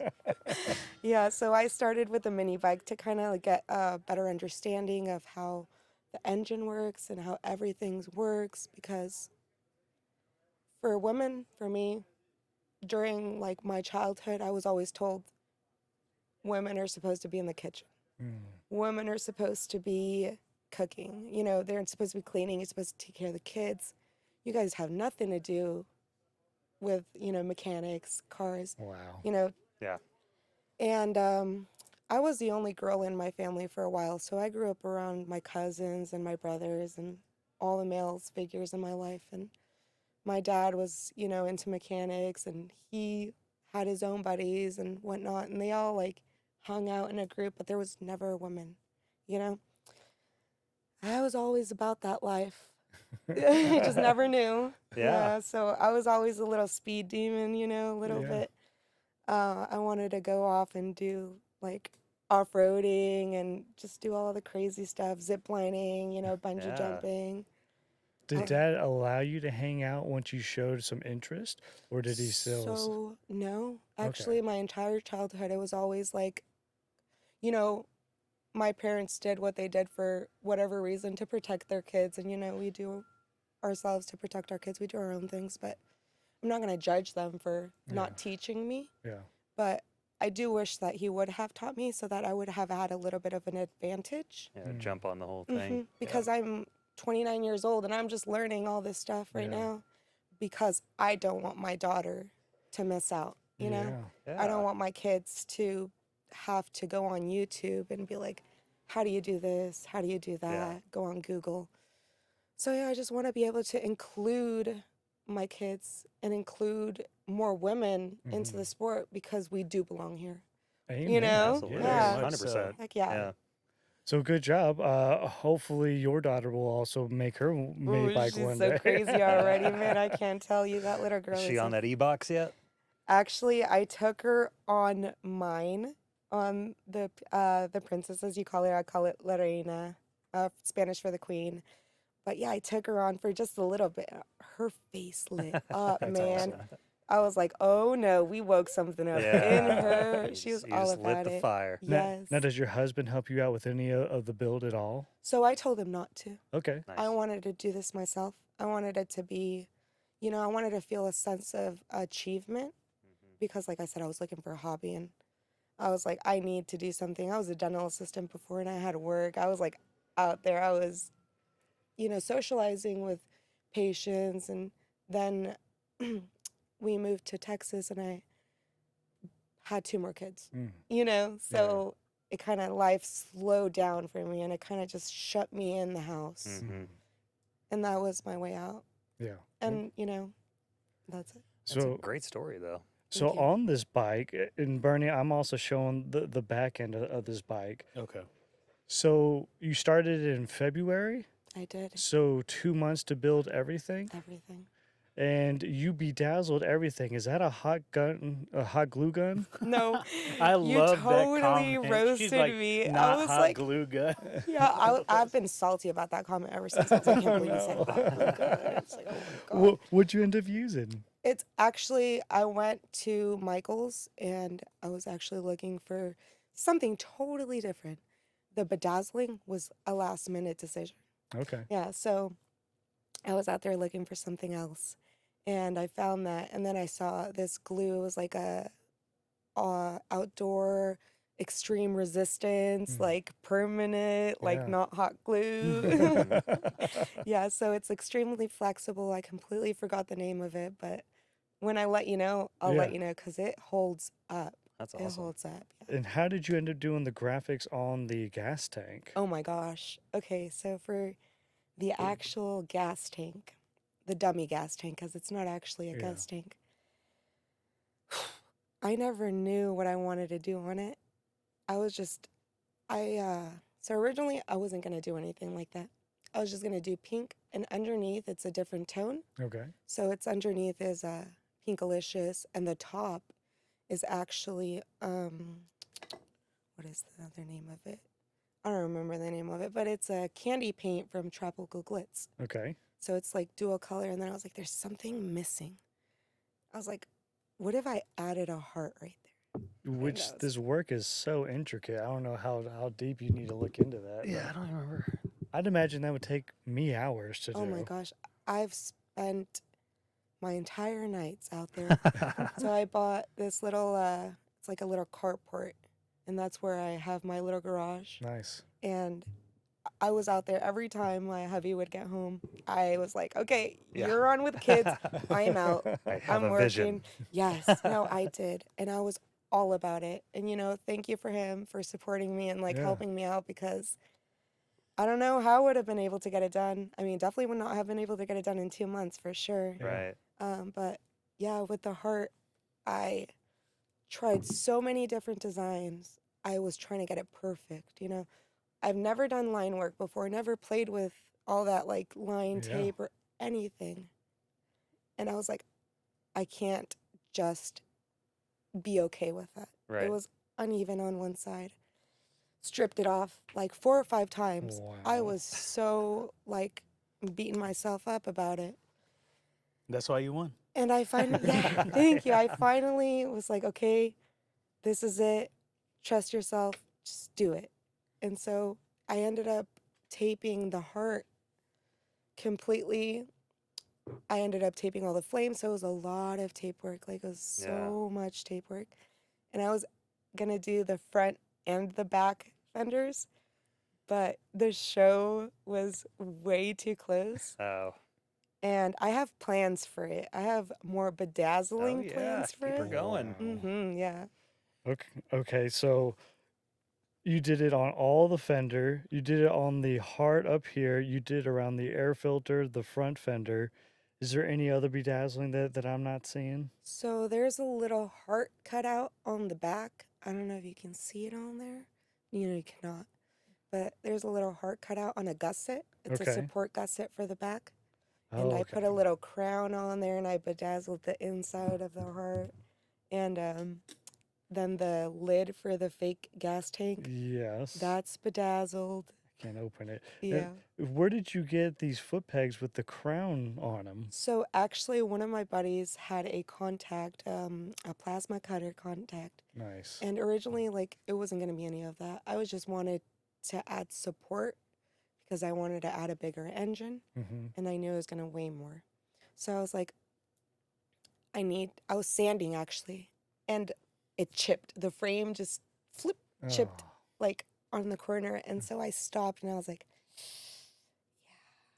Yeah, so I started with a mini bike to kind of get a better understanding of how the engine works and how everything works, because for women, for me, during like my childhood, I was always told women are supposed to be in the kitchen. Women are supposed to be cooking. They're supposed to be cleaning. You're supposed to take care of the kids. You guys have nothing to do with, mechanics, cars. Wow. Yeah. And I was the only girl in my family for a while, so I grew up around my cousins and my brothers and all the male figures in my life. And my dad was, into mechanics, and he had his own buddies and whatnot, and they all like hung out in a group, but there was never a woman, I was always about that life. I just never knew. Yeah. So I was always a little speed demon, a little Yeah. bit. I wanted to go off and do like off-roading and just do all the crazy stuff, zip lining, bungee Yeah. jumping. Did Dad allow you to hang out once you showed some interest, or did he still? So, no. Okay. Actually, my entire childhood, it was always like, my parents did what they did for whatever reason to protect their kids. And, we do ourselves to protect our kids. We do our own things, but I'm not going to judge them for not teaching me. Yeah. But I do wish that he would have taught me so that I would have had a little bit of an advantage. Yeah. Jump on the whole thing. Because I'm 29 years old and I'm just learning all this stuff right now because I don't want my daughter to miss out, you know? Yeah. I don't want my kids to have to go on YouTube and be like, how do you do this? How do you do that? Yeah. Go on Google. So I just want to be able to include my kids and include more women into the sport because we do belong here. Amen. You know? Absolutely. Yeah. 100%. Heck yeah. Yeah. So good job. Hopefully your daughter will also make her mini Ooh, bike she's one so day. crazy already, man. I can't tell you. That little girl Is is she on that e-box yet? Actually, I took her on mine, on the princess, as you call her. I call it La Reina, Spanish for the queen. But yeah, I took her on for just a little bit. Her face lit up, That's man. awesome. I was like, oh no, we woke something up in her. She was You all just lit about the it. fire. Yes. Now, does your husband help you out with any of the build at all? So I told him not to. Okay. Nice. I wanted to do this myself. I wanted it to be, you know, I wanted to feel a sense of achievement Mm-hmm. because, like I said, I was looking for a hobby and I was like, I need to do something. I was a dental assistant before and I had work. I was like out there. I was, you know, socializing with patients. And then we moved to Texas and I had 2 more kids, Mm. you know? So it kind of, life slowed down for me and it kind of just shut me in the house. Mm-hmm. And that was my way out. Yeah. And, you know, that's it. That's So a great story, though. so Thank you. on this bike, and Bernie, I'm also showing the back end of this bike. Okay. So you started in February. I did So 2 months to build everything, everything. and you bedazzled everything. Is that a hot glue gun? No, I you love that totally comment. She's roasted like, me. I not was hot like, glue gun. yeah, I've been salty about that comment ever since. I was like, I can't believe you said No. hot glue gun. It's like, oh my God. What'd you end up using? It's actually, I went to Michael's and I was actually looking for something totally different. The bedazzling was a last minute decision. Okay. Yeah, so I was out there looking for something else and I found that. And then I saw this glue. It was like a outdoor extreme resistance, Mm. like permanent, like Yeah. not hot glue. Yeah, so it's extremely flexible. I completely forgot the name of it, but when I let you know, I'll let Yeah. you know because it holds up. That's It awesome. holds up. Yeah. And how did you end up doing the graphics on the gas tank? Oh my gosh. Okay, so for the actual gas tank, the dummy gas tank, because it's not actually a Yeah. gas tank, I never knew what I wanted to do on it. I was just, so originally I wasn't going to do anything like that. I was just going to do pink, and underneath it's a different tone. Okay. So it's underneath is Pinkalicious, and the top is actually, what is the other name of it? I don't remember the name of it, but it's a candy paint from Tropical Glitz. Okay. So it's like dual color, and then I was like, there's something missing. I was like, what if I added a heart right there? Which knows? this work is so intricate. I don't know how deep you need to look into that. Yeah, but I don't remember. I'd imagine that would take me hours to do. Oh my gosh, I've spent my entire nights out there. So I bought this little, it's like a little carport, and that's where I have my little garage. Nice. And I was out there every time my hubby would get home. I was like, okay, Yeah. you're on with kids. I am out. I have I'm a working. vision. Yes, no, I did. And I was all about it. And, you know, thank you for him for supporting me and like Yeah. helping me out because I don't know how I would have been able to get it done. I mean, definitely would not have been able to get it done in 2 months for sure. Yeah. Right. But yeah, with the heart, I tried so many different designs. I was trying to get it perfect, you know. I've never done line work before, never played with all that like line Yeah. tape or anything. And I was like, I can't just be okay with that. Right. It was uneven on one side. Stripped it off like 4 or 5 times. I Wow. was so like beating myself up about it. That's why you won. And I finally, yeah, thank you. I finally was like, okay, this is it. Trust yourself. Just do it. And so I ended up taping the heart completely. I ended up taping all the flames. So it was a lot of tape work. Like it was so much tape work. And I was going to do the front and the back fenders, but the show was way too close. Oh. And I have plans for it. I have more bedazzling Oh, yeah. plans for Keep her it. going. Mm-hmm, yeah. Okay, so you did it on all the fender. You did it on the heart up here. You did around the air filter, the front fender. Is there any other bedazzling that I'm not seeing? So there's a little heart cut out on the back. I don't know if you can see it on there. You know, you cannot. But there's a little heart cut out on a gusset. It's Okay. a support gusset for the back. Oh, And I put okay. a little crown on there and I bedazzled the inside of the heart. And then the lid for the fake gas tank, Yes. that's bedazzled. Can't open it. Yeah. Where did you get these foot pegs with the crown on them? So actually, one of my buddies had a contact, a plasma cutter contact. Nice. And originally, like, it wasn't going to be any of that. I was just wanted to add support because I wanted to add a bigger engine Mm-hmm. and I knew it was going to weigh more. So I was like, I was sanding actually, and it chipped. The frame just chipped Oh. like on the corner. And so I stopped and I was like,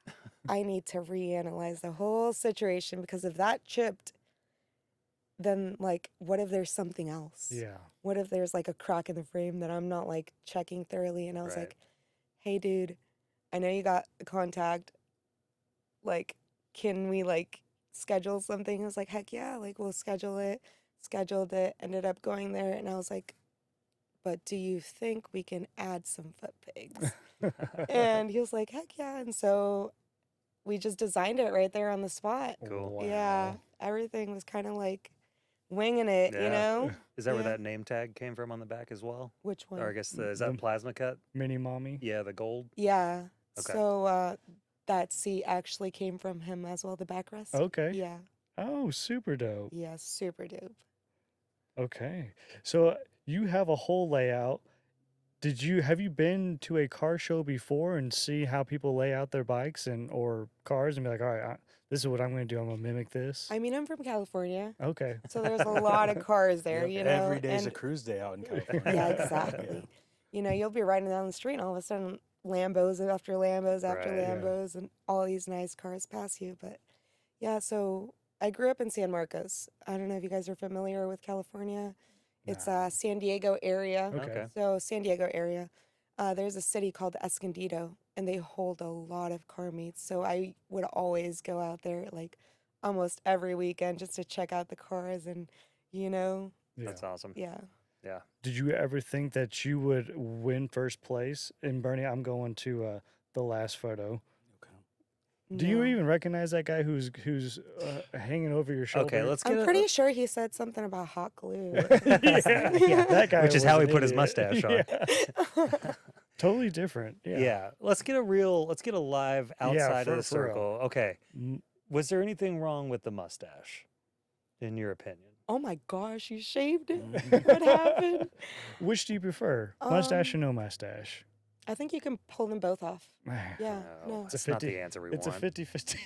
yeah, I need to reanalyze the whole situation, because if that chipped, then like, what if there's something else? Yeah. What if there's like a crack in the frame that I'm not like checking thoroughly? And I was Right. like, hey, dude, I know you got a contact. Like, can we like schedule something? I was like, heck yeah, like we'll schedule it. Scheduled it, ended up going there, and I was like, but do you think we can add some foot pegs? And he was like, heck yeah. And so we just designed it right there on the spot. Cool. Yeah, Wow. everything was kind of like winging it, you Yeah. know? Is that where Yeah. that name tag came from on the back as well? Which one? Or I guess is that The- plasma cut? Mini mommy. Yeah, the gold. Yeah. Okay. So that seat actually came from him as well, the backrest. Okay. Yeah. Oh, super dope. Yeah, super dope. Okay. So you have a whole layout. Have you been to a car show before and see how people lay out their bikes or cars and be like, all right, this is what I'm going to do. I'm going to mimic this. I mean, I'm from California, Okay. so there's a lot of cars there, Yep, you know? every day is a and- cruise day out in California. Yeah, exactly. You know, you'll be riding down the street and all of a sudden Lambos after Lambos after Right, yeah. Lambos and all these nice cars pass you. But yeah, so I grew up in San Marcos. I don't know if you guys are familiar with California. It's Nah. San Diego area. Okay. Okay. So San Diego area, there's a city called Escondido, and they hold a lot of car meets. So I would always go out there like almost every weekend just to check out the cars and, you know, Yeah. That's awesome. yeah. Yeah. Did you ever think that you would win first place? And Bernie, I'm going to the last photo. Okay. Do you No. even recognize that guy who's hanging over your shoulder? Okay, let's get I'm a- pretty sure he said something about hot glue. yeah, that guy. Which is was how he an put his idiot. mustache on. Yeah. Totally different. Yeah. Yeah. Let's get a live outside for- of the for real. circle. Okay. Mm, Was there anything wrong with the mustache, in your opinion? Oh my gosh, you shaved it? Mhm. What happened? Which do you prefer, mustache or no mustache? I think you can pull them both off. Yeah, no. It's a That's not 50 the answer we It's a want. 50-50.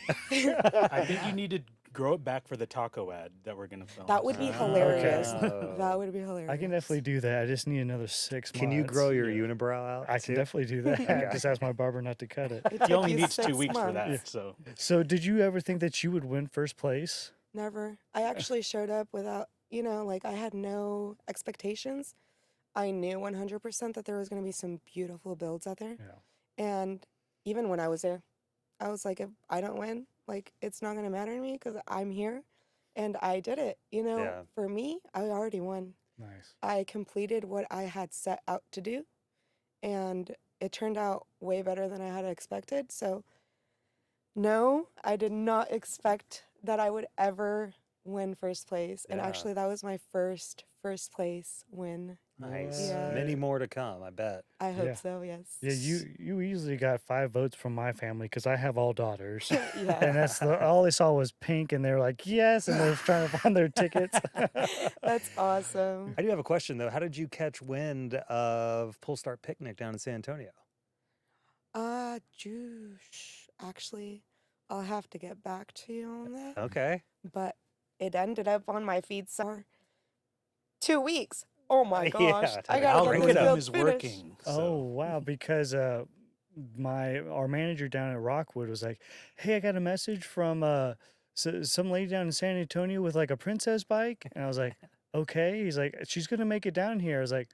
I think you need to grow it back for the taco ad that we're gonna film. That would be Ah, hilarious. okay. That would be hilarious. I can definitely do that. I just need another 6 months. Can you grow your Yeah. unibrow out? I can too? definitely do that. Okay. Just ask my barber not to cut it. It He took only you needs 2 6 weeks for months. that. So So, did you ever think that you would win first place? Never. I actually showed up without, like I had no expectations. I knew 100% that there was going to be some beautiful builds out there. Yeah. And even when I was there, I was like, if I don't win, like it's not going to matter to me because I'm here. And I did it. Yeah. For me, I already won. Nice. I completed what I had set out to do, and it turned out way better than I had expected. So, no, I did not expect that I would ever win first place. And Yeah. actually, that was my first place win. Nice. Yeah. Many more to come, I bet. I hope Yeah. so, yes. Yeah, you easily got 5 votes from my family because I have all daughters. Yeah. And that's all they saw was pink, and they were like, yes, and they're trying to find their tickets. That's awesome. I do have a question though. How did you catch wind of Pull Start Picnic down in San Antonio? Juice. Actually, I'll have to get back to you on that. Okay. But it ended up on my feed for 2 weeks. Oh my Yeah, gosh. I the gotta get this algorithm algorithm build is finished. working. Oh so- wow! Because our manager down at Rockwood was like, "Hey, I got a message from some lady down in San Antonio with like a princess bike," and I was like, "Okay." He's like, "She's gonna make it down here." I was like,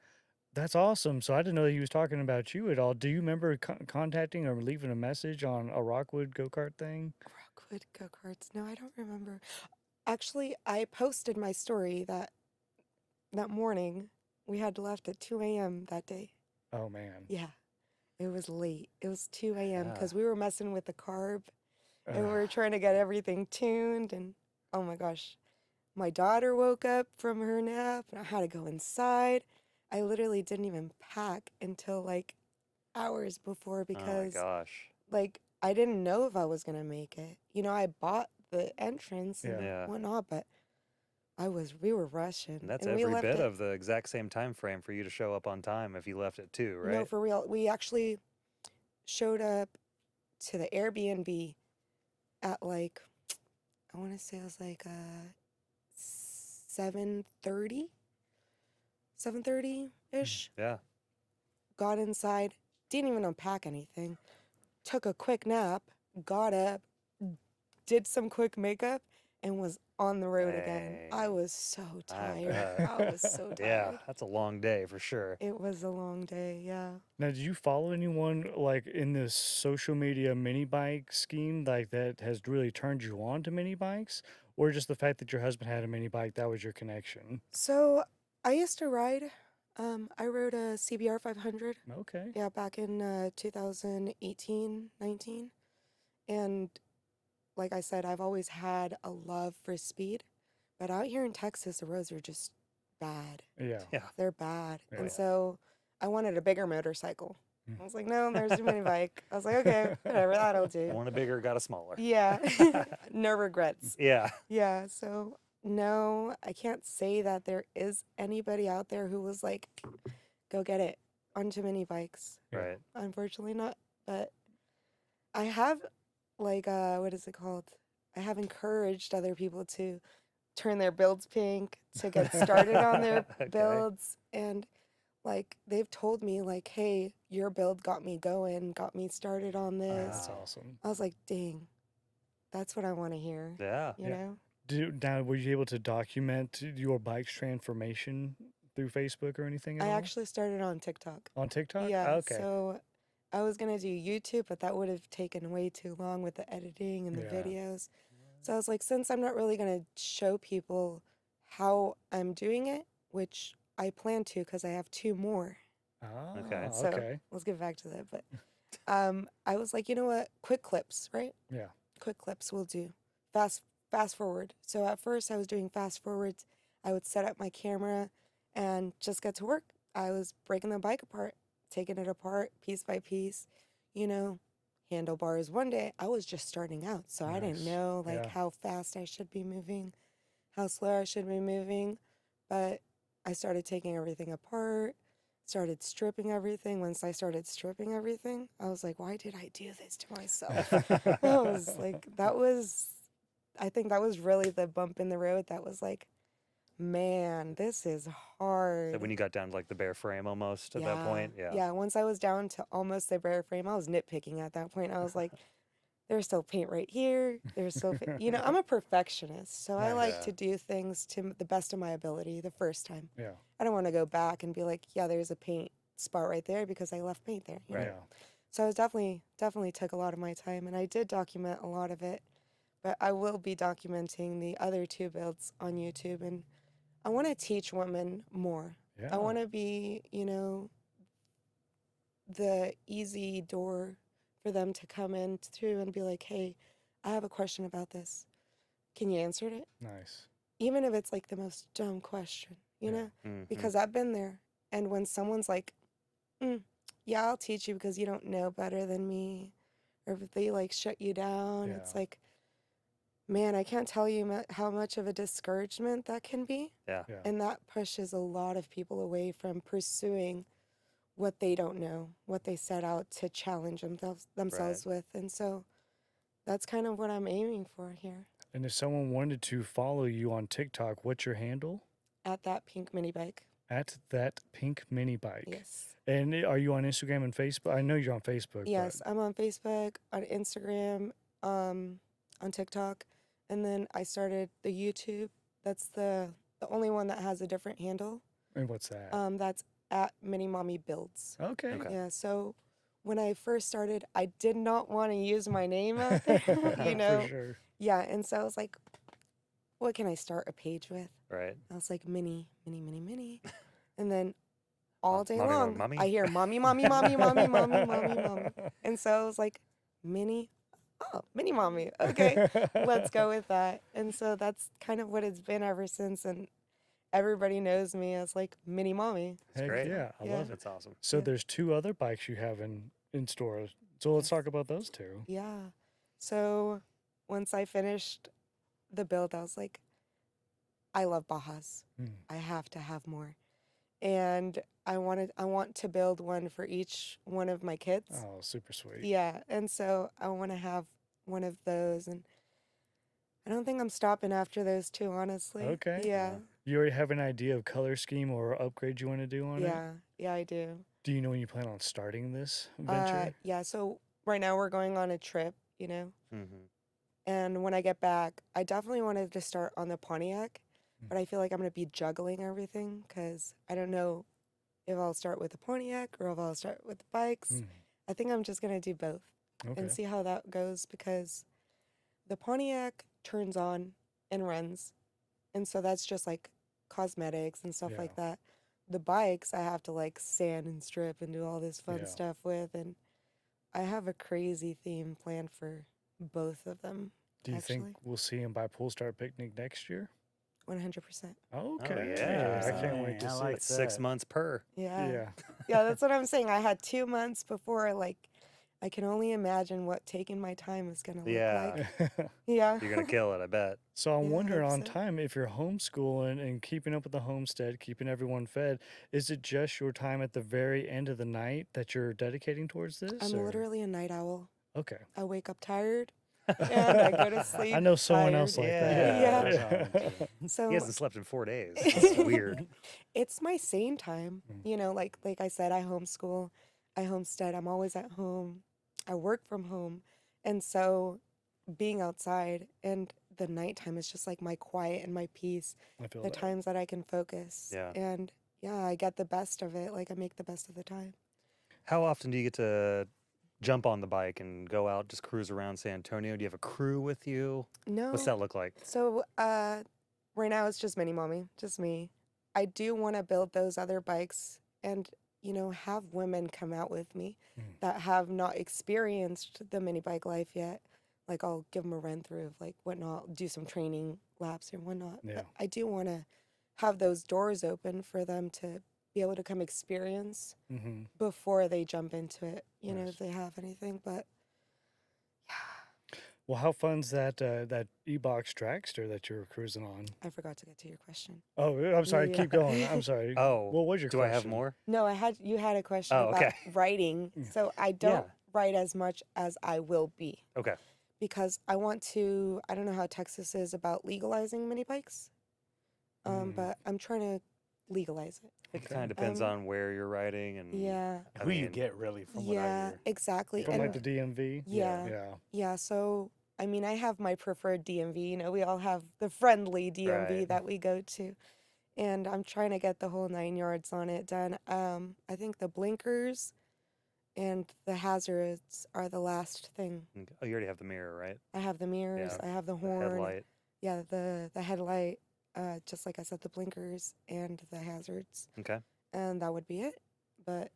"That's awesome." So I didn't know that he was talking about you at all. Do you remember contacting or leaving a message on a Rockwood go kart thing? Rockwood go-karts. No, I don't remember. Actually, I posted my story that morning. We had left at 2 a.m. that day. Oh man. Yeah. It was late. It was 2 a.m. Yeah. because we were messing with the carb and we Ugh. were trying to get everything tuned. And oh my gosh, my daughter woke up from her nap and I had to go inside. I literally didn't even pack until like hours before Oh my because gosh. like I didn't know if I was gonna make it. I bought the entrance and Yeah. whatnot, but we were rushing. And that's and we every left bit at- of the exact same time frame for you to show up on time if you left at 2, right? No, for real. We actually showed up to the Airbnb at like I want to say it was like 7:30, 7:30 ish. Yeah. Got inside, didn't even unpack anything. Took a quick nap, got up, did some quick makeup, and was on the road again. I Dang. was so I tired. bet. I was so Yeah, tired. that's a long day for sure. It was a long day, yeah. Now, did you follow anyone like in this social media mini bike scheme like that has really turned you on to mini bikes, or just the fact that your husband had a mini bike that was your connection? So I used to ride. I rode a CBR 500. Okay. Yeah, back in 2018, 19. And like I said, I've always had a love for speed. But out here in Texas, the roads are just bad. Yeah. Yeah. They're bad. Yeah. And so I wanted a bigger motorcycle. Mm. I was like, no, there's a mini bike. I was like, okay, whatever, that'll do. One a bigger, got a smaller. Yeah. No regrets. Yeah. Yeah. So, no, I can't say that there is anybody out there who was like, go get it onto mini bikes. Yeah. Right. Unfortunately, not. But I have, like, what is it called? I have encouraged other people to turn their builds pink, to get started on their Okay. builds. And, like, they've told me, like, hey, your build got me going, got me started on this. That's awesome. I was like, dang, that's what I want to hear. Yeah. You Yeah. know? Now, were you able to document your bike's transformation through Facebook or anything at I all? actually started on TikTok. On TikTok? Yeah, Okay. so I was gonna do YouTube, but that would have taken way too long with the editing and the Yeah. videos. So I was like, since I'm not really gonna show people how I'm doing it, which I plan to because I have 2 more. Ah, So okay. let's get back to that. But I was like, you know what? Quick clips, right? Yeah. Quick clips will do. Fast forward. So at first I was doing fast forwards. I would set up my camera and just get to work. I was breaking the bike apart, taking it apart piece by piece, you know, handlebars. One day I was just starting out, so I didn't Nice. know like Yeah. how fast I should be moving, how slow I should be moving. But I started taking everything apart, started stripping everything. Once I started stripping everything, I was like, why did I do this to myself? I was like, I think that was really the bump in the road that was like, man, this is hard. So when you got down to like the bare frame almost at that point. Yeah. Yeah, once I was down to almost the bare frame, I was nitpicking at that point. I was like, there's still paint right here. There's still, you know, I'm a perfectionist. So I like Yeah. to do things to the best of my ability the first time. Yeah. I don't want to go back and be like, yeah, there's a paint spot right there because I left paint there. You know? Right. Yeah. So I was definitely took a lot of my time, and I did document a lot of it. But I will be documenting the other 2 builds on YouTube, and I want to teach women more. Yeah. I want to be, you know, the easy door for them to come in through and be like, hey, I have a question about this. Can you answer it? Nice. Even if it's like the most dumb question, you Yeah. know? Mhm. Because I've been there. And when someone's like, yeah, I'll teach you because you don't know better than me, or if they like shut you down, it's Yeah. like, man, I can't tell you how much of a discouragement that can be. Yeah. Yeah. And that pushes a lot of people away from pursuing what they don't know, what they set out to challenge themselves with. And so that's kind of what I'm aiming for here And if someone wanted to follow you on TikTok, what's your handle? at ThatPinkMinibike. At ThatPinkMinibike. Yes. And are you on Instagram and Facebook? I know you're on Facebook. Yes, I'm on Facebook, on Instagram, on TikTok, and then I started the YouTube. That's the only one that has a different handle. And what's that? That's at Mini Mommy Builds. Okay. Okay. Yeah, so when I first started, I did not want to use my name out there, you know? For sure. Yeah, and so I was like, what can I start a page with? Right. I was like, mini. And then all day Mommy, long, mommy? I hear mommy, mommy, mommy, mommy, mommy, mommy, mommy. And so I was like, mini mommy. Okay, let's go with that. And so that's kind of what it's been ever since. And everybody knows me as like mini mommy. That's Heck great. yeah, I Yeah. love it. That's awesome. So Yeah. there's 2 other bikes you have in store. So let's talk about those 2. Yeah. So once I finished the build, I was like, I love Bajas. Mm. I have to have more. And I want to build one for each one of my kids. Oh, super sweet. Yeah. And so I want to have one of those. And I don't think I'm stopping after those two, honestly. Okay. Yeah. You already have an idea of color scheme or upgrade you want to do on it? Yeah. Yeah, I do. Do you know when you plan on starting this venture? Yeah, so right now we're going on a trip, you know? Mm-hmm. And when I get back, I definitely wanted to start on the Pontiac, Mm. but I feel like I'm going to be juggling everything because I don't know if I'll start with the Pontiac or if I'll start with the bikes. Mm. I think I'm just going to do both Okay. and see how that goes because the Pontiac turns on and runs. And so that's just like cosmetics and stuff Yeah. like that. The bikes, I have to like sand and strip and do all this fun Yeah. stuff with. And I have a crazy theme planned for both of them. Do you think actually. we'll see him by Pool Start Picnic next year? 100%. Okay. yeah. I can't wait to I see like it. 6 that. months per. Yeah. Yeah. Yeah, that's what I'm saying. I had 2 months before, like, I can only imagine what taking my time is going to look Yeah. like. Yeah. You're gonna kill it, I bet. So I'm Yeah, I wondering hope on so. time if you're homeschooling and keeping up with the homestead, keeping everyone fed, is it just your time at the very end of the night that you're dedicating towards this? I'm or- literally a night owl. Okay. I wake up tired and I go to sleep. I know someone else tired. like Yeah. that. Yeah. So He hasn't slept in 4 days. This is weird. it's my same time. Mm. You know, like I said, I homeschool, I homestead, I'm always at home. I work from home. And so being outside and the nighttime is just like my quiet and my peace, I feel the that. times that I can focus. Yeah. And yeah, I get the best of it. Like I make the best of the time. How often do you get to jump on the bike and go out, just cruise around San Antonio? Do you have a crew with you? No. What's that look like? So right now it's just mini mommy, just me. I do want to build those other bikes and have women come out with me Mm. that have not experienced the mini bike life yet. Like I'll give them a run through of like whatnot, do some training laps and whatnot. Yeah. But I do want to have those doors open for them to be able to come experience Mm-hmm. before they jump into it. Nice. If they have anything. But Well, how fun's that e-box dragster that you're cruising on? I forgot to get to your question. Oh, I'm sorry. Yeah. Keep going. I'm sorry. Oh, what was your do question? I have more? No, you had a question Oh, about okay. writing. Yeah. So I don't Yeah. write as much as I will be Okay. because I want to. I don't know how Texas is about legalizing mini bikes, Mm. but I'm trying to legalize it. It Okay. kind of depends Um, on where you're riding and Yeah, I Who you mean, get really from what I yeah, hear. exactly. From And like the DMV? yeah, Yeah. yeah. So I mean, I have my preferred DMV. We all have the friendly DMV Right. that we go to, and I'm trying to get the whole 9 yards on it done. I think the blinkers and the hazards are the last thing. Okay. Oh, you already have the mirror, right? I have the mirrors, Yeah, I have the The horn, headlight. yeah, the headlight, just like I said, the blinkers and the hazards, Okay. and that would be it. But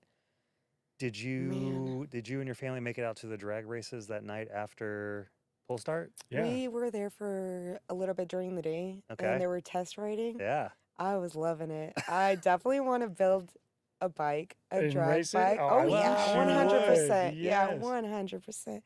Did you and your family make it out to the drag races that night after Pull Start? Yeah. we were there for a little bit during the day, Okay. and they were test riding. Yeah. I was loving it. I definitely want to build a bike, a And drag race it? bike. Oh, Oh, I yeah, wish you 100%. would. Yeah, Yes. 100%.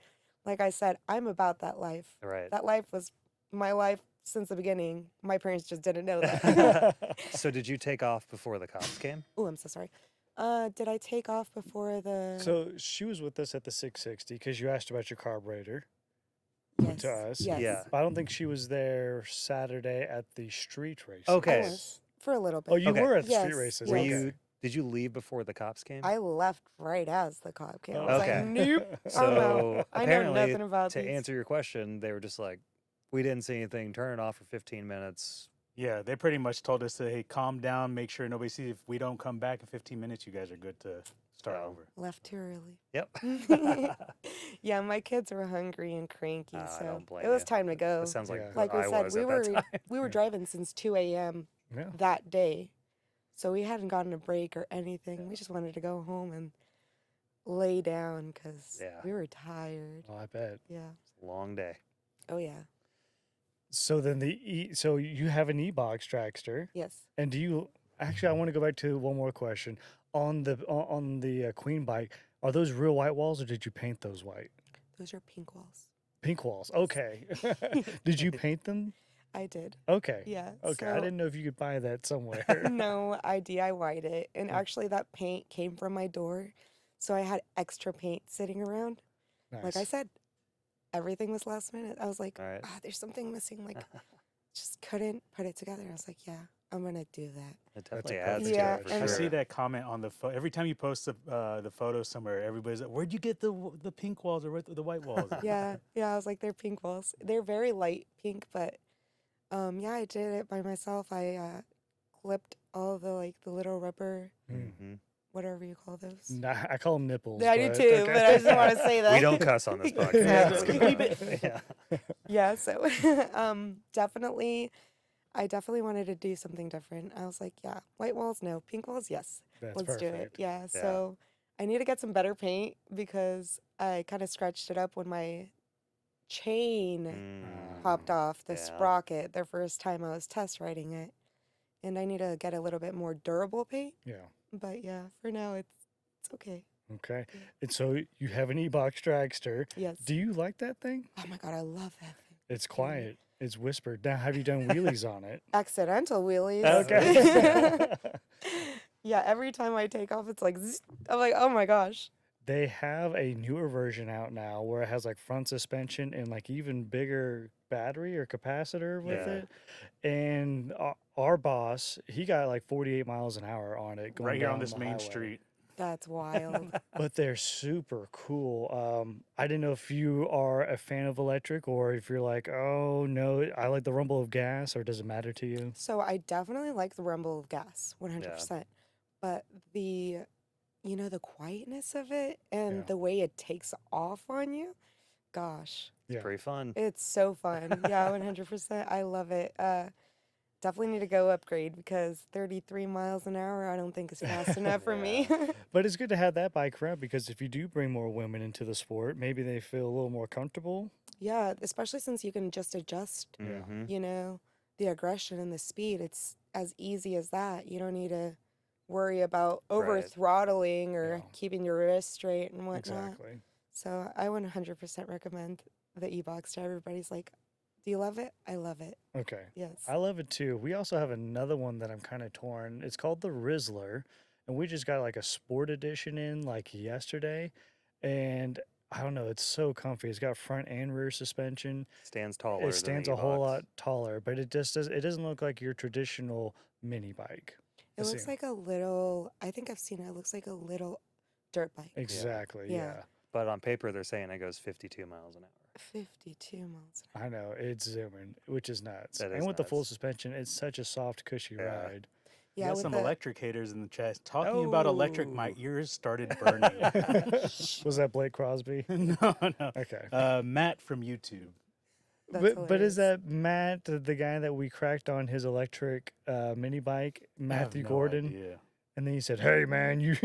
Like I said, I'm about that life. Right. That life was my life since the beginning. My parents just didn't know that. So did you take off before the cops came? Oh, I'm so sorry. Did I take off before the? So she was with us at the 660 because you asked about your carburetor yes, to us. Yes. Yeah. But I don't think she was there Saturday at the street race. I Okay. was for a little bit. Oh, you Okay. were at the Yes, street races. Were yes. you? Did you leave before the cops came? I left right as the cop came. I was Okay. like, nope. So I'm out. I know apparently, nothing about to these. answer your question, they were just like, "We didn't see anything. Turn it off for 15 minutes." Yeah, they pretty much told us to, hey, calm down, make sure nobody sees. If we don't come back in 15 minutes, you guys are good to start Oh. over. Left too early. Yep. Yeah, my kids were hungry and cranky, I so don't blame it was you. time to go. That sounds like Yeah. what Like we I said, was we at were that time. we were Yeah. driving since 2 a.m. Yeah. that day, so we hadn't gotten a break or anything. We just wanted to go home and lay down because Yeah. we were tired. Oh, I bet. Yeah. Long day. Oh yeah. So then so you have an e-box dragster, Yes. and do you actually? I want to go back to one more question on the Queen bike. Are those real white walls, or did you paint those white? Those are pink walls. Pink walls. Okay. Did you paint them? I did. Okay. Yeah. Okay. I so- didn't know if you could buy that somewhere. No, I DIY'd it. And Mm. actually, that paint came from my door. So I had extra paint sitting around. Like I Nice. said, everything was last minute. I was like, All right. there's something missing. Like, just couldn't put it together. I was like, yeah, I'm gonna do that. It That's a definitely adds perfect to Yeah, it for and- I sure. see that comment on the every time you post the photo somewhere. Everybody's like, "Where'd you get the pink walls or the white walls?" Yeah, I was like, they're pink walls. They're very light pink, but yeah, I did it by myself. I clipped all the little rubber, Mm-hmm. whatever you call those. Nah, I call them nipples. Yeah, I do but too, okay. but I just want to say that. We don't cuss on this podcast. Yeah, Let's keep keep it. Yeah. Yeah, so definitely, I definitely wanted to do something different. I was like, yeah, white walls, no. Pink walls, yes. That's Let's do it. perfect. Yeah, so I need to get some better paint because I kind of scratched it up when my chain Mm. popped off, the yeah. sprocket, the first time I was test riding it. And I need to get a little bit more durable paint. Yeah. But yeah, for now, it's okay. Okay. Yeah. And so you have an e-box dragster. Yes. Do you like that thing? Oh my God, I love that thing. It's quiet. It's whispered. Now, have you done wheelies on it? Accidental wheelies. Okay. Yeah, every time I take off, it's like, zzz. I'm like, oh my gosh. They have a newer version out now where it has like front suspension and like even bigger battery or capacitor with Yeah. it. And our boss, he got like 48 miles an hour on it going Right here on down this the main highway. street. That's wild. But they're super cool. I didn't know if you are a fan of electric or if you're like, oh no, I like the rumble of gas, or does it matter to you? So I definitely like the rumble of gas, 100%. But the quietness of it and Yeah. the way it takes off on you, gosh, It's Yeah. pretty fun. it's so fun. Yeah, 100%. I love it. Definitely need to go upgrade because 33 miles an hour, I don't think is fast enough for me. But it's good to have that bike around because if you do bring more women into the sport, maybe they feel a little more comfortable. Yeah, especially since you can just adjust, Mm-hmm. the aggression and the speed. It's as easy as that. You don't need to worry about over Right. throttling or Yeah. keeping your wrist straight and whatnot. Exactly. So I 100% recommend the e-box to everybody's like, do you love it? I love it. Okay. Yes. I love it too. We also have another one that I'm kind of torn. It's called the Rizzler, and we just got like a sport edition in like yesterday. And I don't know, it's so comfy. It's got front and rear suspension. Stands taller. It than stands the a whole E-Box. lot taller, but it doesn't look like your traditional mini bike. It looks like a little, I think I've seen it. It looks like a little dirt bike. Exactly. Yeah. Yeah. But on paper, they're saying it goes 52 miles an hour. 52 miles. I know it's zooming, which is nuts. That And is with the full nuts. suspension, it's such a soft, cushy Yeah. ride. We Yeah, got with some the, electric haters in the chat. Talking about electric, my Oh. ears started burning. Was that Blake Crosby? no, no. Okay. Matt from YouTube. That's But is hilarious. that Matt, the guy that we cracked on his electric mini bike, I have Matthew no Gordon? idea. And then he said, "Hey man, you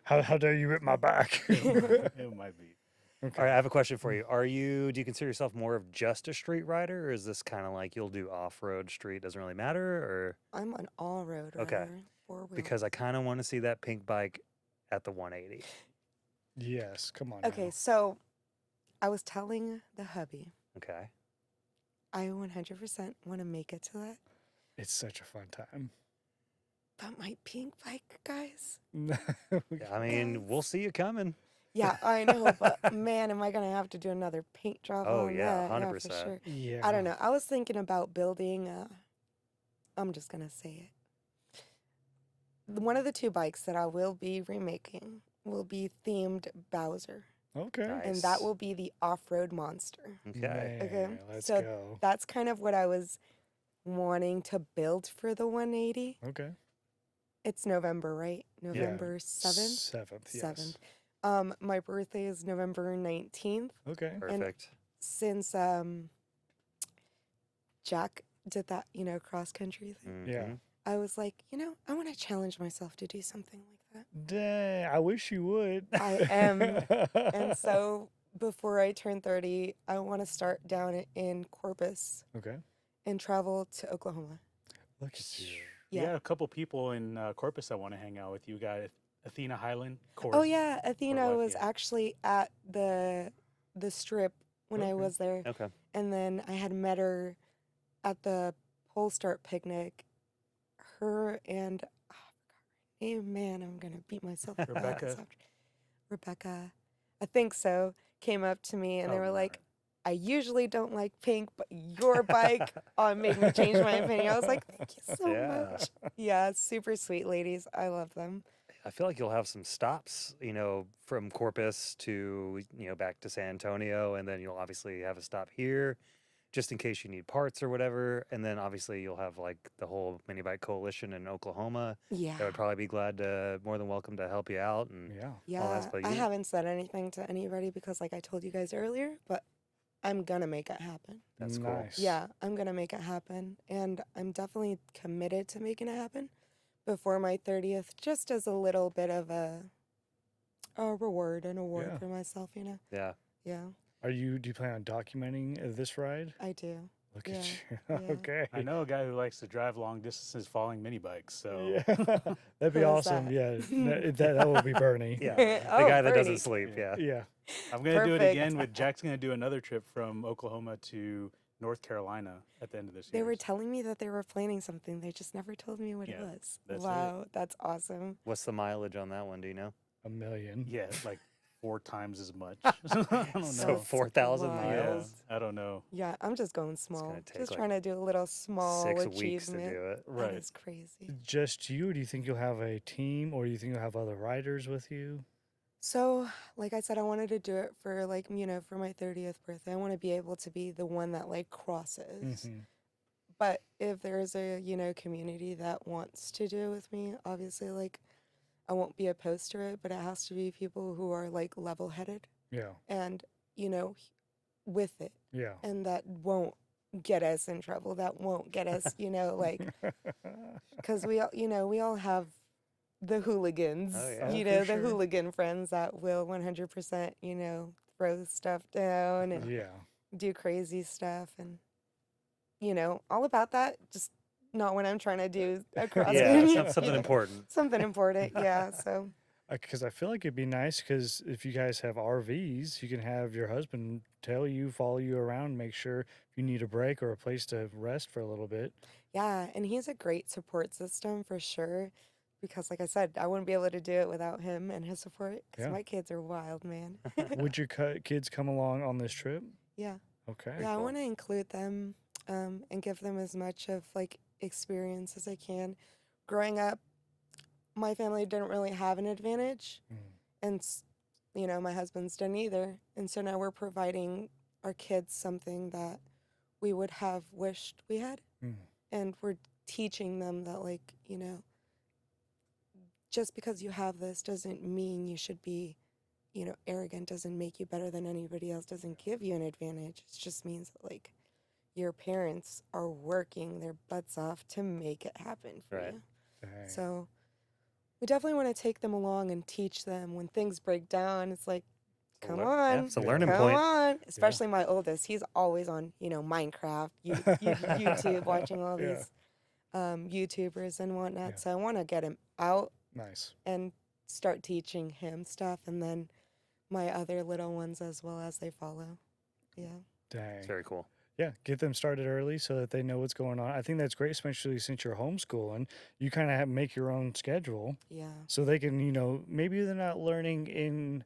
how dare you rip my back?" It might be. All right, I have a question for you. Do you consider yourself more of just a street rider, or is this kind of like you'll do off-road street, doesn't really matter, or I'm an all-road rider. Okay. 4-wheel. because I kind of want to see that pink bike at the 180. Yes, come on. Okay, now. so I was telling the hubby, Okay. I 100% want to make it to that. It's such a fun time. But my pink bike, guys. Yeah, I mean, we'll see you coming. Yeah, I know, but man, am I gonna have to do another paint job Oh, on yeah, that? Yeah, for 100%. sure. Yeah. I don't know. I was thinking about building. I'm just gonna say it. One of the two bikes that I will be remaking will be themed Bowser, Okay. and Nice. that will be the off-road monster. Okay. Okay, Man, let's so go. That's kind of what I was wanting to build for the 180. Okay. It's November, right? November 7th. 7th. Yes. 7th. My birthday is November 19th. Okay. Perfect. Since Jack did that, cross country thing, Yeah. Mhm. I was like, I want to challenge myself to do something like that. Dang, I wish you would. I am. And so before I turn 30, I want to start down in Corpus Okay. and travel to Oklahoma. Look at you. You Yeah. got a couple people in Corpus that want to hang out with you. You got Athena Highland. Oh yeah, Athena wife, was yeah. actually at the strip when I Okay. was there. Okay. And then I had met her at the Pole Start picnic. Her and I forgot her name. Man, I'm gonna beat myself up. Rebecca. Rebecca. I think so. came up to me and they Oh, were like, nice. I usually don't like pink, but your bike made me change my opinion. I was like, thank you so Yeah. much. Yeah, super sweet ladies. I love them. I feel like you'll have some stops, from Corpus to, back to San Antonio, and then you'll obviously have a stop here just in case you need parts or whatever. And then obviously you'll have like the whole mini bike coalition in Oklahoma Yeah. that would probably be more than welcome to help you out and Yeah. all that Yeah, stuff. I haven't said anything to anybody because, like I told you guys earlier, but I'm gonna make it happen. That's cool. Nice. Yeah, I'm gonna make it happen, and I'm definitely committed to making it happen before my 30th, just as a little bit of a reward and award Yeah. for myself. Yeah. Yeah, Do you plan on documenting this ride? I do. Look Yeah, at you. yeah. Okay. I know a guy who likes to drive long distances following mini bikes. So Yeah. That'd be Who is awesome. that? Yeah. That would be Bernie. Yeah. The Oh, guy that Bernie. doesn't sleep. Yeah. Yeah. I'm gonna do it Perfect. again with Jack's gonna do another trip from Oklahoma to North Carolina at the end of this They year. were telling me that they were planning something. They just never told me what it Yeah, was. that's it. Wow, that's awesome. What's the mileage on that one? Do you know? $1 million. Yeah, like 4 times as much. I don't So know. That's 4,000 wild. Yeah, miles? I don't know. Yeah, I'm just going small. gonna take, Just like, trying to do a little small 6 achievement. weeks to do it. Right. That is crazy. Just you, or do you think you'll have a team, or do you think you'll have other riders with you? So, like I said, I wanted to do it for for my 30th birthday. I want to be able to be the one that like crosses. Mhm. But if there's a, community that wants to do it with me, obviously like I won't be opposed to it, but it has to be people who are like level-headed Yeah. and, with it, Yeah. and that won't get us in trouble. That won't get us, like because we all have the hooligans, Oh, yeah. Oh, the for sure. hooligan friends that will 100%, throw stuff down and Yeah. do crazy stuff and, all about that. Just not when I'm trying to do a cross Yeah. country, Something important. something important. Yeah. So Because I feel like it'd be nice, because if you guys have RVs, you can have your husband follow you around, make sure if you need a break or a place to rest for a little bit. yeah, and he's a great support system for sure. Because, like I said, I wouldn't be able to do it without him and his support. Because Yeah. my kids are wild, man. Would your kids come along on this trip? Yeah. Okay. Yeah, I cool. want to include them and give them as much of like experience as I can. Growing up, my family didn't really have an advantage, Mm. and my husband's didn't either. And so now we're providing our kids something that we would have wished we had, Mm. and we're teaching them that just because you have this doesn't mean you should be arrogant, doesn't make you better than anybody else, doesn't give you an advantage. It just means that like your parents are working their butts off to make it happen for Right. you. Dang. So we definitely want to take them along and teach them when things break down. It's like, come Yeah, on, it's a learning come point. on. Especially my oldest, he's always on Minecraft, YouTube, watching all Yeah. these YouTubers and whatnot. Yeah. So I want to get him out Nice. and start teaching him stuff, and then my other little ones as well as they follow. Yeah. Dang. It's very cool. Yeah, get them started early so that they know what's going on. I think that's great, especially since you're homeschooling. You kind of make your own schedule, Yeah. so they can, maybe they're not learning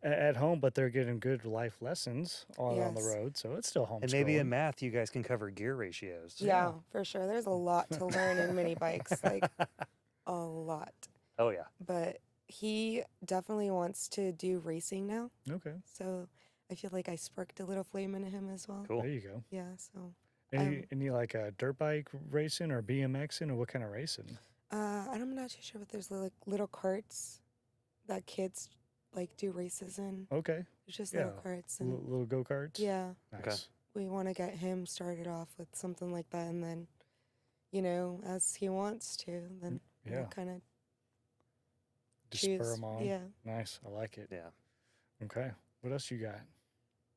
at home, but they're getting good life lessons on the Yes. road. So it's still homeschooling. And maybe in math, you guys can cover gear ratios. Yeah, for sure. There's a lot to learn in mini bikes, like a lot. Oh, yeah. But he definitely wants to do racing now. Okay, So I feel like I sparked a little flame into him as well. Cool. there you go. Yeah. So Any like dirt bike racing or BMXing, or what kind of racing? I'm not too sure, but there's little carts that kids like do races in. Okay, There's just yeah. little carts and little go karts. yeah. Nice. Okay. We want to get him started off with something like that, and then, as he wants to, then Yeah. kind of Just choose. spur them on. Yeah. Nice. I like it. Yeah. Okay. What else you got?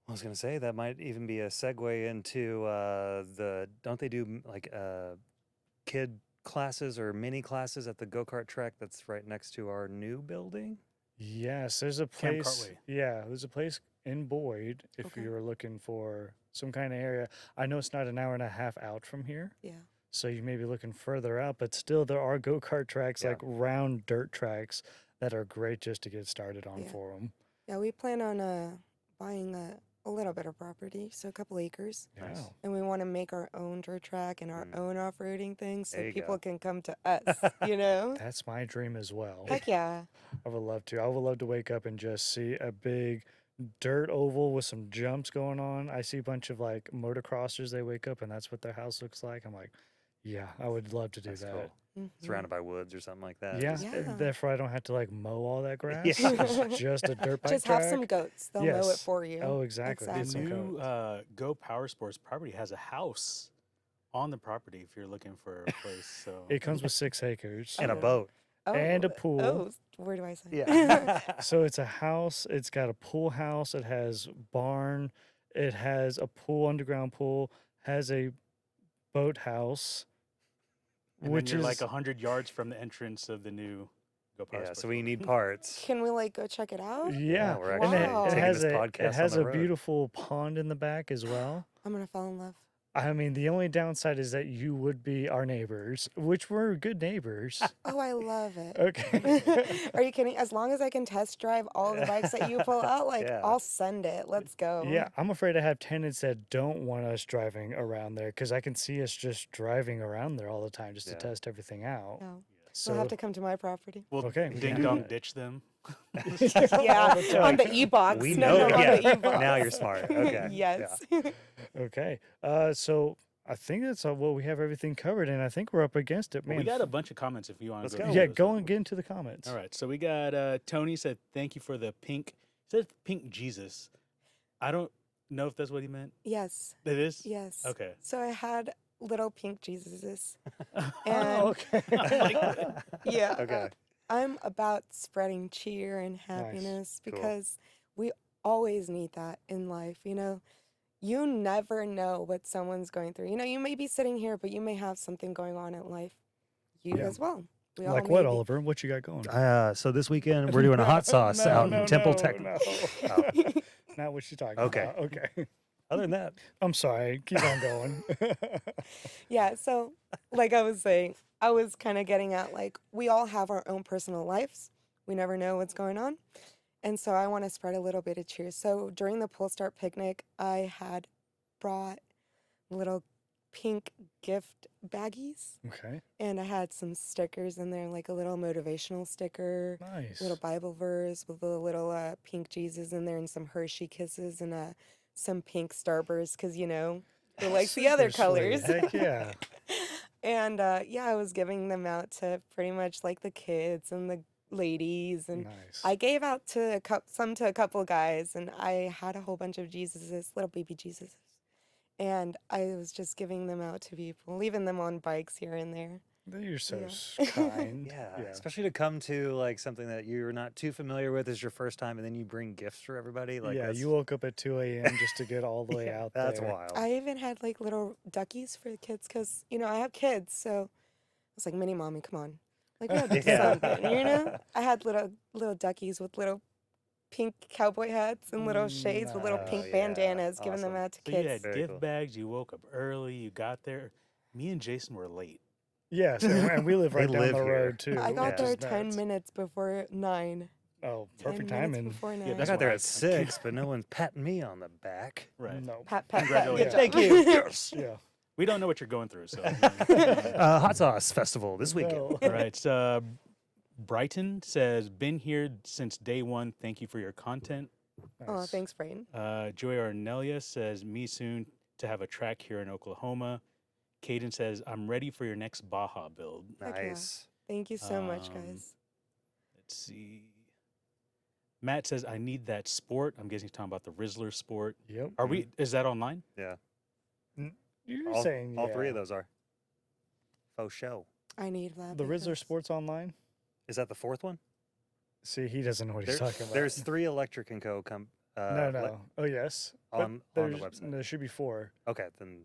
I was going to say that might even be a segue into don't they do like kid classes or mini classes at the go-kart track that's right next to our new building? Yes, there's a Camp place. Cartway. Yeah, there's a place in Boyd if Okay. you're looking for some kind of area. I know it's not an hour and a half out from here, Yeah. so you may be looking further out, but still there are go-kart tracks, Yeah. like round dirt tracks that are great just to get started on Yeah. for them. Yeah, we plan on buying a little bit of property, so a couple acres. Nice. Wow. And we want to make our own dirt track and our own off-roading thing so There you people go. can come to us, you know? That's my dream as well. Heck yeah. I would love to. I would love to wake up and just see a big dirt oval with some jumps going on. I see a bunch of like motocrossers. They wake up and that's what their house looks like. I'm like, yeah, I would love to do That's that. cool. Mhm. Surrounded by woods or something like that. Yeah, Just- Yeah. therefore I don't have to like mow all that grass. Yeah. It's just a dirt bike Just track. have some goats. They'll mow it Yes. for you. Oh, exactly. Get The some Exactly. new goats. Go Power Sports property has a house on the property if you're looking for a place. So It comes with 6 acres. And a Oh. boat. and a Oh, pool. Oh, where do I say? Yeah. So it's a house. It's got a pool house. It has barn. It has a pool, underground pool. Has a boat house, and which then you're is like 100 yards from the entrance of the new Go Power Yeah. Sports So when you building. need parts. Can we like go check it out? yeah. we're And actually Wow. it taking has this a podcast it has on a the road. beautiful pond in the back as well. I'm gonna fall in love. I mean, the only downside is that you would be our neighbors, which we're good neighbors. Oh, I love it. Okay. Are you kidding? As long as I can test drive all the bikes that you pull out, like Yeah. I'll send it. Let's go. Yeah, I'm afraid I have tenants that don't want us driving around there because I can see us just driving around there all the time just Yeah. to test everything out. No. So You'll have to come to my property. Well, Okay, we can ding do dong that. ditch them. Yeah, time. on the e-box. We No, know. no, on Yeah. the e-box. Now you're smart. Okay. Yes. Okay. So I think that's all, well, we have everything covered, and I think we're up against it, Well, man. we got a bunch of comments if you want Let's to go. go. Yeah, through those go real and quick. get into the comments. All right. So we got Tony said, thank you for the pink. He said pink Jesus. I don't know if that's what he meant. Yes. It is? Yes. Okay. So I had little pink Jesuses. Oh, And okay. yeah. Okay. I'm about spreading cheer and happiness Cool. because we always need that in life, you know. You never know what someone's going through. You know, you may be sitting here, but you may have something going on in life. You Yeah. as well. We all Like may what, be- Oliver? What you got going? So this weekend we're doing a hot sauce No, out in no, Temple, no, Texas. no. Not what you're talking Okay. about. Okay. Other than that, I'm sorry. Keep on going. Yeah, so like I was saying, I was kind of getting at like we all have our own personal lives. We never know what's going on. And so I want to spread a little bit of cheer. So during the Pull Start picnic, I had brought little pink gift baggies Okay. and I had some stickers in there, like a little motivational sticker, Nice. little Bible verse with a little pink Jesus in there and some Hershey kisses and some pink Starburst because, you know, they're like the other Super sweet. colors. Heck yeah. And yeah, I was giving them out to pretty much like the kids and the ladies. And Nice. I gave out to some to a couple guys, and I had a whole bunch of Jesuses, little baby Jesuses. And I was just giving them out to people, leaving them on bikes here and there. You're so Yeah. kind. yeah, especially to come to like something that you're not too familiar with is your first time, and then you bring gifts for everybody. Like, yeah, that's, you woke up at 2 a.m. just to get all the way out that's there. wild. I even had like little duckies for the kids because, you know, I have kids. So I was like, mini mommy, come on. Like, we have to do Yeah. something, you know? I had little duckies with little pink cowboy hats and little shades with little pink yeah, bandanas, giving them awesome. out to So you kids. had Very gift cool. bags. You woke up early. You got there. Me and Jason were late. Yes, and we live They right down live the here. road too. I got Yeah. there which is 10 nuts. minutes before 9. Oh, 10 perfect minutes timing. before 9. Yeah, I that's got there why at 6, but no one's patting me on the back. Right. No. Pat, pat, pat. Congratulations. Good job. Thank you. Yes. Yeah. We don't know what you're going through. So. Hot sauce festival this weekend. No. All right. So Brighton says, been here since day one. Thank you for your content. Oh, Nice. thanks, Brayden. Joy Arnelia says, me soon to have a track here in Oklahoma. Caden says, I'm ready for your next Baja build. Heck yeah. Nice. Thank you so much, Um, guys. Let's see. Matt says, I need that sport. I'm guessing he's talking about the Rizzler sport. Yep. Are we, is that online? Yeah. You're All, saying all three yeah. of those are. Faux show. I need that. The Rizzler because- Sports Online. Is that the fourth one? See, he doesn't know what he's There- talking about. There's 3 Electric & Co. no, no. Oh, yes. But on the there's- website. There should be 4 Okay, then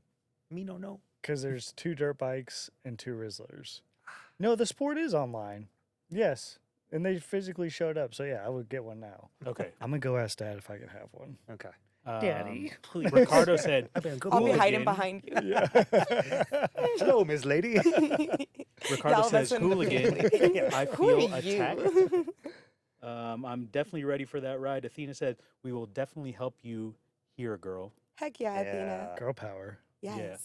me no know. because there's 2 dirt bikes and 2 Rizzlers. No, the sport is online. Yes, and they physically showed up. So yeah, I would get one now. Okay. I'm gonna go ask Dad if I can have one. Okay. Please. Ricardo said, I'll be Hooligan. hiding behind you. Yeah. Hello, Miss Lady. Ricardo Y'all says, listen to the hooligan. family. I Who feel are attacked. you? I'm definitely ready for that ride. Athena said, we will definitely help you here, girl. Heck yeah, Athena. Yeah. Girl power. Yes. Yeah.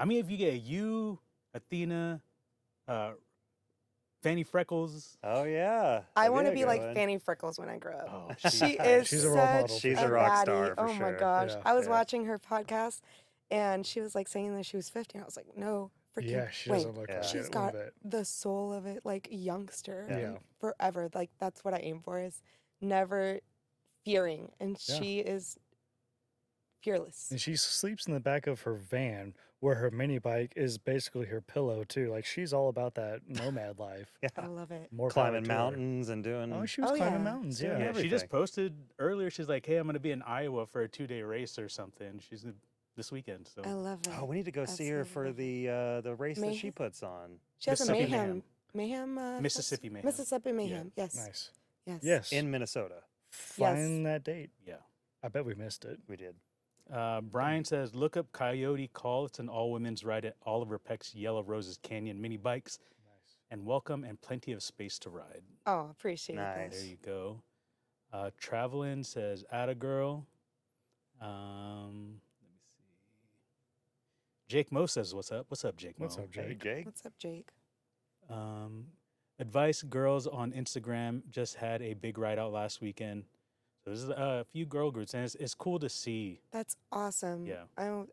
I mean, if you get you, Athena, Fanny Freckles. Oh yeah. I That'd want to a be good like one. Fanny Freckles when I grow up. Oh, She is She's a role model. such She's a a rock baddie. star for Oh my sure. gosh. Yeah. I was Yeah. watching her podcast and she was like saying that she was 50. And I was like, no, freaking Yeah, she wait. doesn't look Yeah. like She's it one got bit. the soul of it, like youngster. Yeah. and forever. Like that's what I aim for is never fearing. And Yeah. she is fearless. And she sleeps in the back of her van where her mini bike is basically her pillow too. Like she's all about that nomad life. Yeah. I love it. More Climbing power to her. mountains and doing. Oh, she was Oh, climbing yeah. mountains. Yeah. Yeah. Yeah, she just everything. posted earlier. She's like, hey, I'm going to be in Iowa for a 2-day race or something. She's this weekend. So I love it. Oh, we need to go see her for Absolutely the race that she Mayhem? puts on She has a Mississippi mayhem. Mayhem. Mississippi Mayhem. Mississippi Mayhem. Yes. Nice. Yes. Yes. in Minnesota. Find that date. Yeah. I bet we missed it. We did. Brian says, look up Coyote Call. It's an all-women's ride at Oliver Peck's Yellow Roses Canyon mini bikes. Nice. And welcome and plenty of space to ride. Oh, appreciate Nice. There that. you go. Travelin says, atta girl. Let me see. Jake Mo says, what's up? What's up, Jake What's Mo? up, Hey, Jake? Jake. What's up, Jake? Advice girls on Instagram just had a big ride out last weekend. So there's a few girl groups, and it's cool to see. That's awesome. Yeah.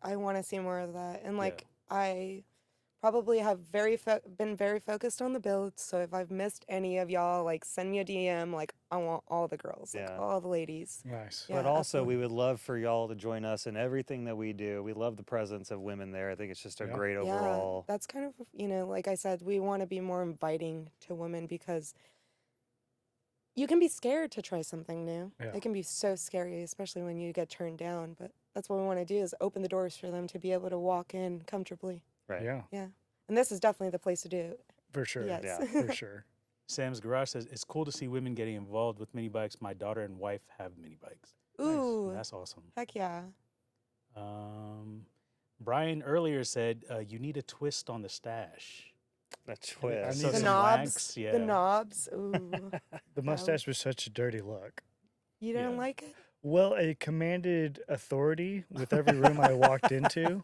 I want to see more of that. And Yeah. like I probably have been very focused on the build. So if I've missed any of y'all, like send me a DM. Like I want all the girls, like Yeah. all the ladies. Nice. Yeah, But also, we absolutely. would love for y'all to join us in everything that we do. We love the presence of women there. I think it's just a Yeah. great overall. Yeah, that's kind of, like I said, we want to be more inviting to women because you can be scared to try something new. Yeah. It can be so scary, especially when you get turned down. But that's what we want to do is open the doors for them to be able to walk in comfortably. Right. Yeah, Yeah. And this is definitely the place to do it. for sure. Yes. Yeah. For sure. Sam's Garage says, it's cool to see women getting involved with mini bikes. My daughter and wife have mini bikes. Ooh, That's awesome. heck yeah. Brian earlier said, you need a twist on the stash. A I twist. need The some knobs. wax, yeah. The knobs. Ooh. The mustache was such a dirty look. You didn't Yeah. like it? Well, it commanded authority with every room I walked into,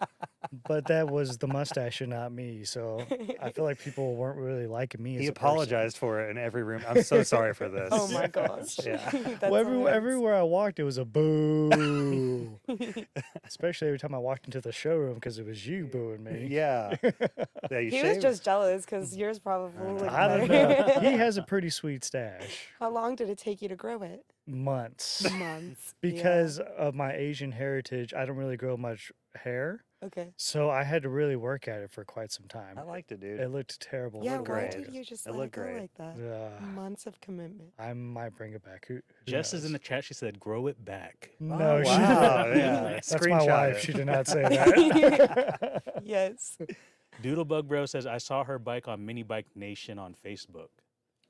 but that was the mustache and not me. So I feel like people weren't really liking me. He as a person. apologized for it in every room. I'm so sorry for this. Oh my gosh. Yeah. That's Well, hilarious. everywhere I walked, it was a boo. Especially every time I walked into the showroom because it was you booing me. Yeah. Yeah, you He was shaved. just jealous because yours probably looked I don't better. know. He has a pretty sweet stash. How long did it take you to grow it? Months. Months. Because of my Asian heritage, I don't really grow much hair. Yeah. Okay. So I had to really work at it for quite some time. I liked it, dude. It looked terrible. Yeah, looked why great. did you just It let it looked go great. like that? Months of commitment. I might bring it back. Who Jess is in the knows? chat. She said, grow it back. No, Oh, she wow, didn't. yeah. That's my Screenshot wife. it. She did not say that. Yes. Doodlebug Bro says, I saw her bike on Mini Bike Nation on Facebook.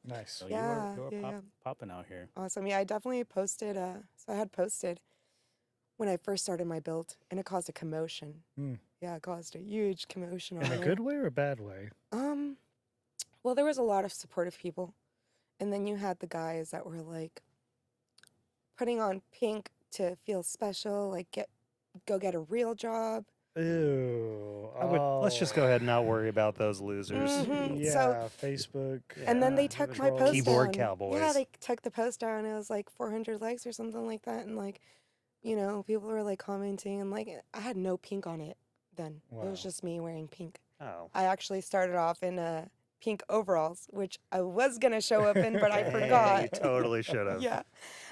Nice. So Yeah, you were yeah. popping out here. Awesome. Yeah, I definitely posted. So I had posted when I first started my build, and it caused a commotion. Hmm. Yeah, it caused a huge commotion. In a online. good way or a bad way? Well, there was a lot of supportive people, and then you had the guys that were like putting on pink to feel special, like go get a real job. Ew. Let's just go ahead and not worry about those losers. Mhm. Yeah, So- Facebook. And then yeah, they it took was my rough. post Keyboard down. cowboys. Yeah, they took the post down. It was like 400 likes or something like that, and like, people were like commenting, and like I had no pink on it then. It was Wow. just me wearing pink. Oh. I actually started off in pink overalls, which I was gonna show up in, but I Hey, forgot. You totally should have. Yeah,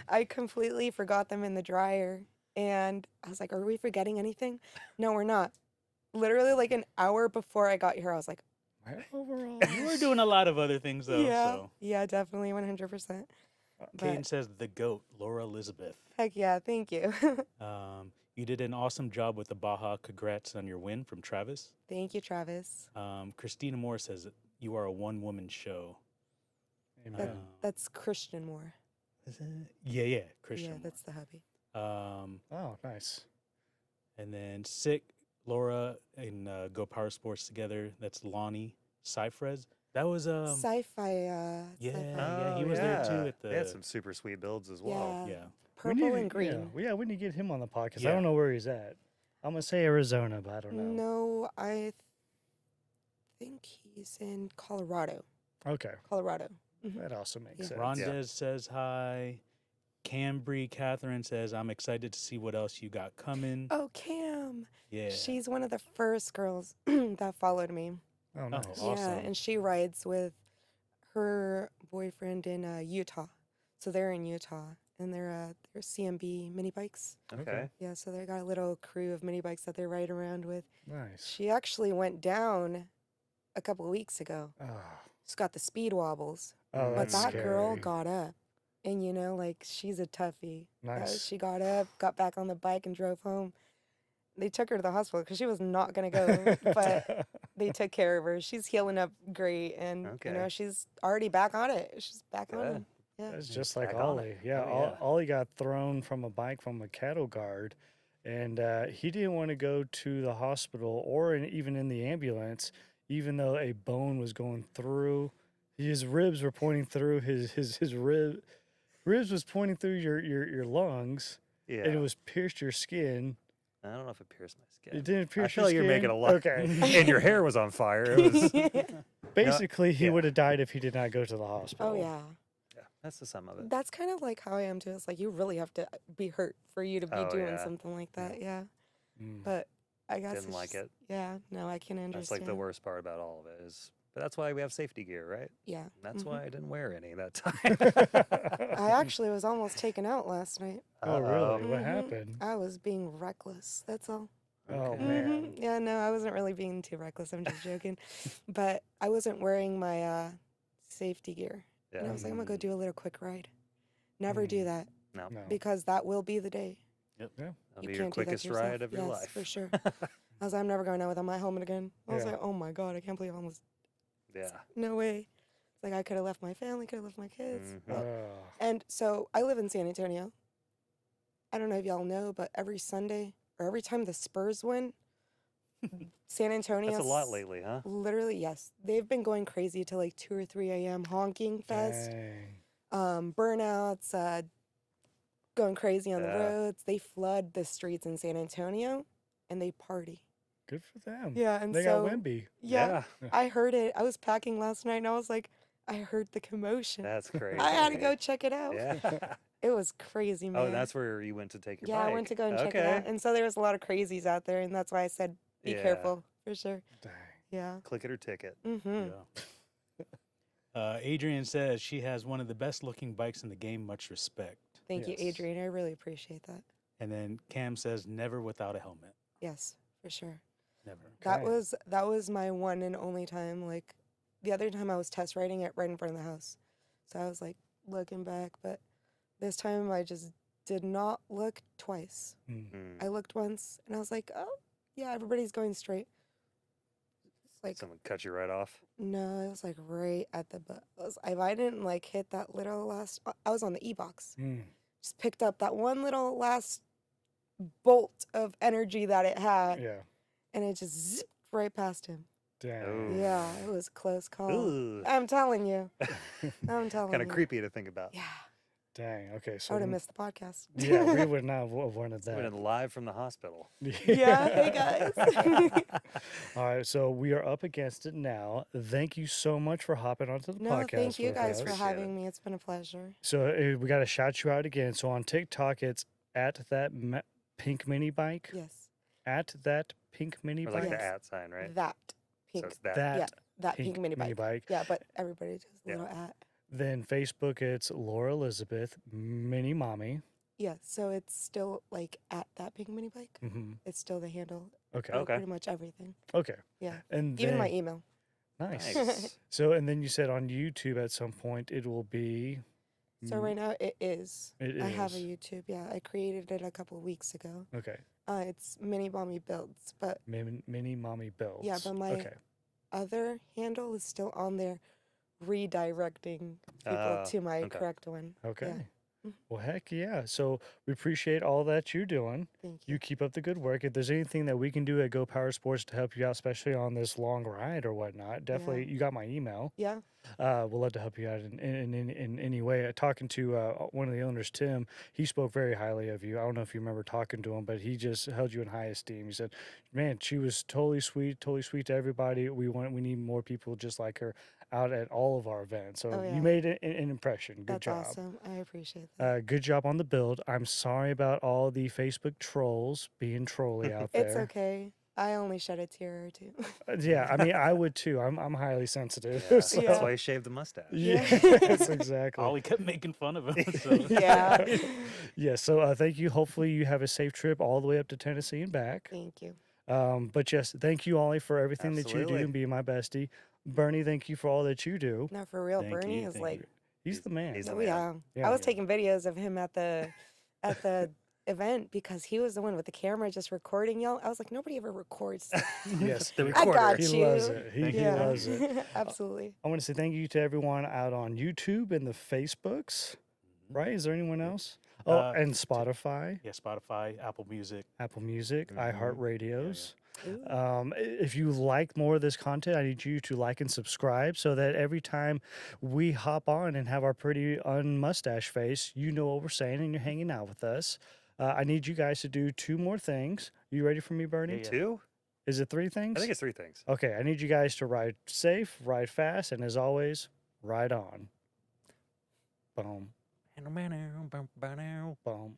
I completely forgot them in the dryer, and I was like, "Are we forgetting anything?" No, we're not. Literally, like an hour before I got here, I was like, My overall. You were doing a lot of other things, though. "Yeah, So. yeah, definitely, 100%." Caden But says, the GOAT, Laura Elizabeth. heck yeah, thank you, You did an awesome job with the Baja. Congrats on your win from Travis. thank you, Travis. Christina Moore says, you are a one-woman show. Amen. That's Christian Moore. Is it? Yeah, Christian Yeah, Moore. that's the hubby. Oh, nice. And then Sick, Laura, and Go Power Sports together. That's Lonnie Cyfrez. That was Sci-fi. yeah, Sci-fi. yeah. He Oh, was there too yeah. at the They had some super sweet builds as well. Yeah. yeah. We Purple need and to- green. Yeah, we need to get him on the podcast. I Yeah. don't know where he's at. I'm gonna say Arizona, but I don't know. No, I think he's in Colorado. Okay, Colorado. Mhm. that also makes Yeah. sense. Rondez says hi. Cambry Catherine says, I'm excited to see what else you got coming. Oh, Cam. Yeah. She's one of the first girls that followed me. Oh, nice. Awesome. Yeah, and she rides with her boyfriend in Utah. So they're in Utah, and they're CMB minibikes. Okay. Yeah, so they got a little crew of minibikes that they ride around with. Nice. She actually went down a couple of weeks ago. Oh, She's got the speed wobbles, oh but that's that girl scary. got up, and like she's a toughie. Nice. She got up, got back on the bike, and drove home. They took her to the hospital because she was not gonna go, but they took care of her. She's healing up great, and Okay. she's already back on it. She's back on Good. it. Yeah. That's Yeah, just like back on Ollie. it. Yeah, Oh, yeah. Ollie got thrown from a bike from a cattle guard, and he didn't want to go to the hospital or even in the ambulance, even though a bone was going through. His ribs were pointing through his ribs was pointing through your lungs, Yeah. and it was pierced your skin. I don't know if it pierced my skin. It didn't I pierce feel your like you're making skin? a lot. Okay. And your hair was on fire. It was. Basically, he yeah. would have died if he did not go to the hospital. Oh yeah. Yeah, that's the sum of it. That's kind of like how I am too. It's like you really have to be hurt for you to be Oh, doing yeah. something like that. Yeah. Mm. But I guess Didn't it's like just- it. Yeah. No, I can understand. That's like the worst part about all of it is. But that's why we have safety gear, right? Yeah. And that's Mhm. why I didn't wear any that time. I actually was almost taken out last night. Oh, really? What Mhm. happened? I was being reckless. That's all. Oh, Okay. man. Yeah, no, I wasn't really being too reckless. I'm just joking. But I wasn't wearing my safety gear. Yeah. And I was like, I'm going to go do a little quick ride. Never do Mm. that No. No. because that will be the day. That'll You be your can't do that to quickest yourself. ride of your Yes, life. for sure. I was like, I'm never going out without my helmet again. I was Yeah. like, oh my God, I can't believe I almost, Yeah. no way. It's like I could have left my family, could have left my kids. Mhm. But- Oh. And so I live in San Antonio. I don't know if y'all know, but every Sunday or every time the Spurs win, San Antonio. That's a lot lately, huh? Literally, yes. They've been going crazy till like 2 or 3 a.m. honking fest, Dang. burnouts, going crazy on the Yeah. roads. They flood the streets in San Antonio and they party. Good for them. Yeah, and They so got Wemby. yeah, I heard it. I was packing last night and I was like, I heard the commotion. That's crazy. I had to go check it out. Yeah. It was crazy, man. Oh, that's where you went to take your yeah, bike. I went to go and check it Okay. out. And so there was a lot of crazies out there, and that's why I said be Yeah. careful for sure. Dang. Yeah. Click it or ticket. Mm-hmm. Yeah. Adrian says she has one of the best looking bikes in the game. Much respect. Thank you, Yes. Adrian. I really appreciate that. And then Cam says never without a helmet. Yes, for sure. Never. That Okay. was my one and only time. Like the other time I was test riding it right in front of the house. So I was like looking back, but this time I just did not look twice. Mm. Mm. I looked once and I was like, oh yeah, everybody's going straight. It's like Someone cut you right off. no, it was like right at the butt. If I didn't like hit that little last, I was on the e-box. Mm. Just picked up that one little last bolt of energy that it had, Yeah. and it just zipped right past him. Dang. Ooh. Yeah, it was a close call. Ooh. I'm telling you. I'm telling Kind you. of creepy to think about. Yeah, Dang. Okay. I So would have missed the podcast. yeah, we would not have wanted Went that. in live from the hospital. Yeah, hey guys. All right. So we are up against it now. Thank you so much for hopping onto the No, podcast. thank you with guys us. for Appreciate having it. me. It's been a pleasure. So we got to shout you out again. So on TikTok, it's at that pink mini bike. Yes, At that pink mini Or like bike. the Yes. at sign, right? that pink. So it's that. That yeah, that pink, pink, mini bike. bike. Yeah, but everybody does a Yeah. little at. Then Facebook, it's Laura Elizabeth Mini Mommy. Yeah, so it's still like at that pink mini bike. Mm-hmm. It's still the handle. Okay. for Okay. Pretty much everything. Okay. Yeah. And Even then, my email. nice. Nice. So and then you said on YouTube at some point it will be. So right now it is. It I have a is. YouTube. Yeah, I created it a couple of weeks ago. Okay. It's Mini Mommy Builds, but Mini Mommy Builds. Yeah, but my- Okay. other handle is still on there, redirecting people Oh, to my okay. correct one. Okay. Yeah. Well, heck yeah. So we appreciate all that you're doing. Thank you. You keep up the good work. If there's anything that we can do at Go Power Sports to help you out, especially on this long ride or whatnot, definitely, you got my email. Yeah. We'll love to help you out in any way. Talking to one of the owners, Tim, he spoke very highly of you. I don't know if you remember talking to him, but he just held you in high esteem. He said, "Man, she was totally sweet to everybody. We need more people just like her out at all of our events." So Oh, you yeah. made an impression. Good That's job. awesome. I appreciate that. Good job on the build. I'm sorry about all the Facebook trolls being trolly out there. It's okay. I only shed a tear or two. Yeah, I mean, I would too. I'm highly sensitive. Yeah, so- That's why he shaved the mustache. Yes, exactly. Ollie kept making fun of him. So. Yeah. Yeah, so thank you. Hopefully you have a safe trip all the way up to Tennessee and back. Thank you. But yes, thank you, Ollie, for everything that you do Absolutely. and being my bestie. Bernie, thank you for all that you do. No, for real. Thank Bernie you, is thank like, you. He's the man. he's the oh man. yeah. Yeah. I was taking videos of him at the event because he was the one with the camera just recording y'all. I was like, nobody ever records stuff. Yes, The I recorder. got he you. loves it. He yeah. loves it. Absolutely. I want to say thank you to everyone out on YouTube and the Facebooks. Right? Is there anyone else? Oh, and Spotify, Yeah, Spotify, Apple Music. Apple Music, iHeartRadios. Ooh. If you like more of this content, I need you to like and subscribe so that every time we hop on and have our pretty unmustache face, you know what we're saying and you're hanging out with us. I need you guys to do 2 more things. You ready for me, Bernie? Yeah. 2? Is it 3 things? I think it's 3 things. Okay, I need you guys to ride safe, ride fast, and as always, ride on. Boom, boom.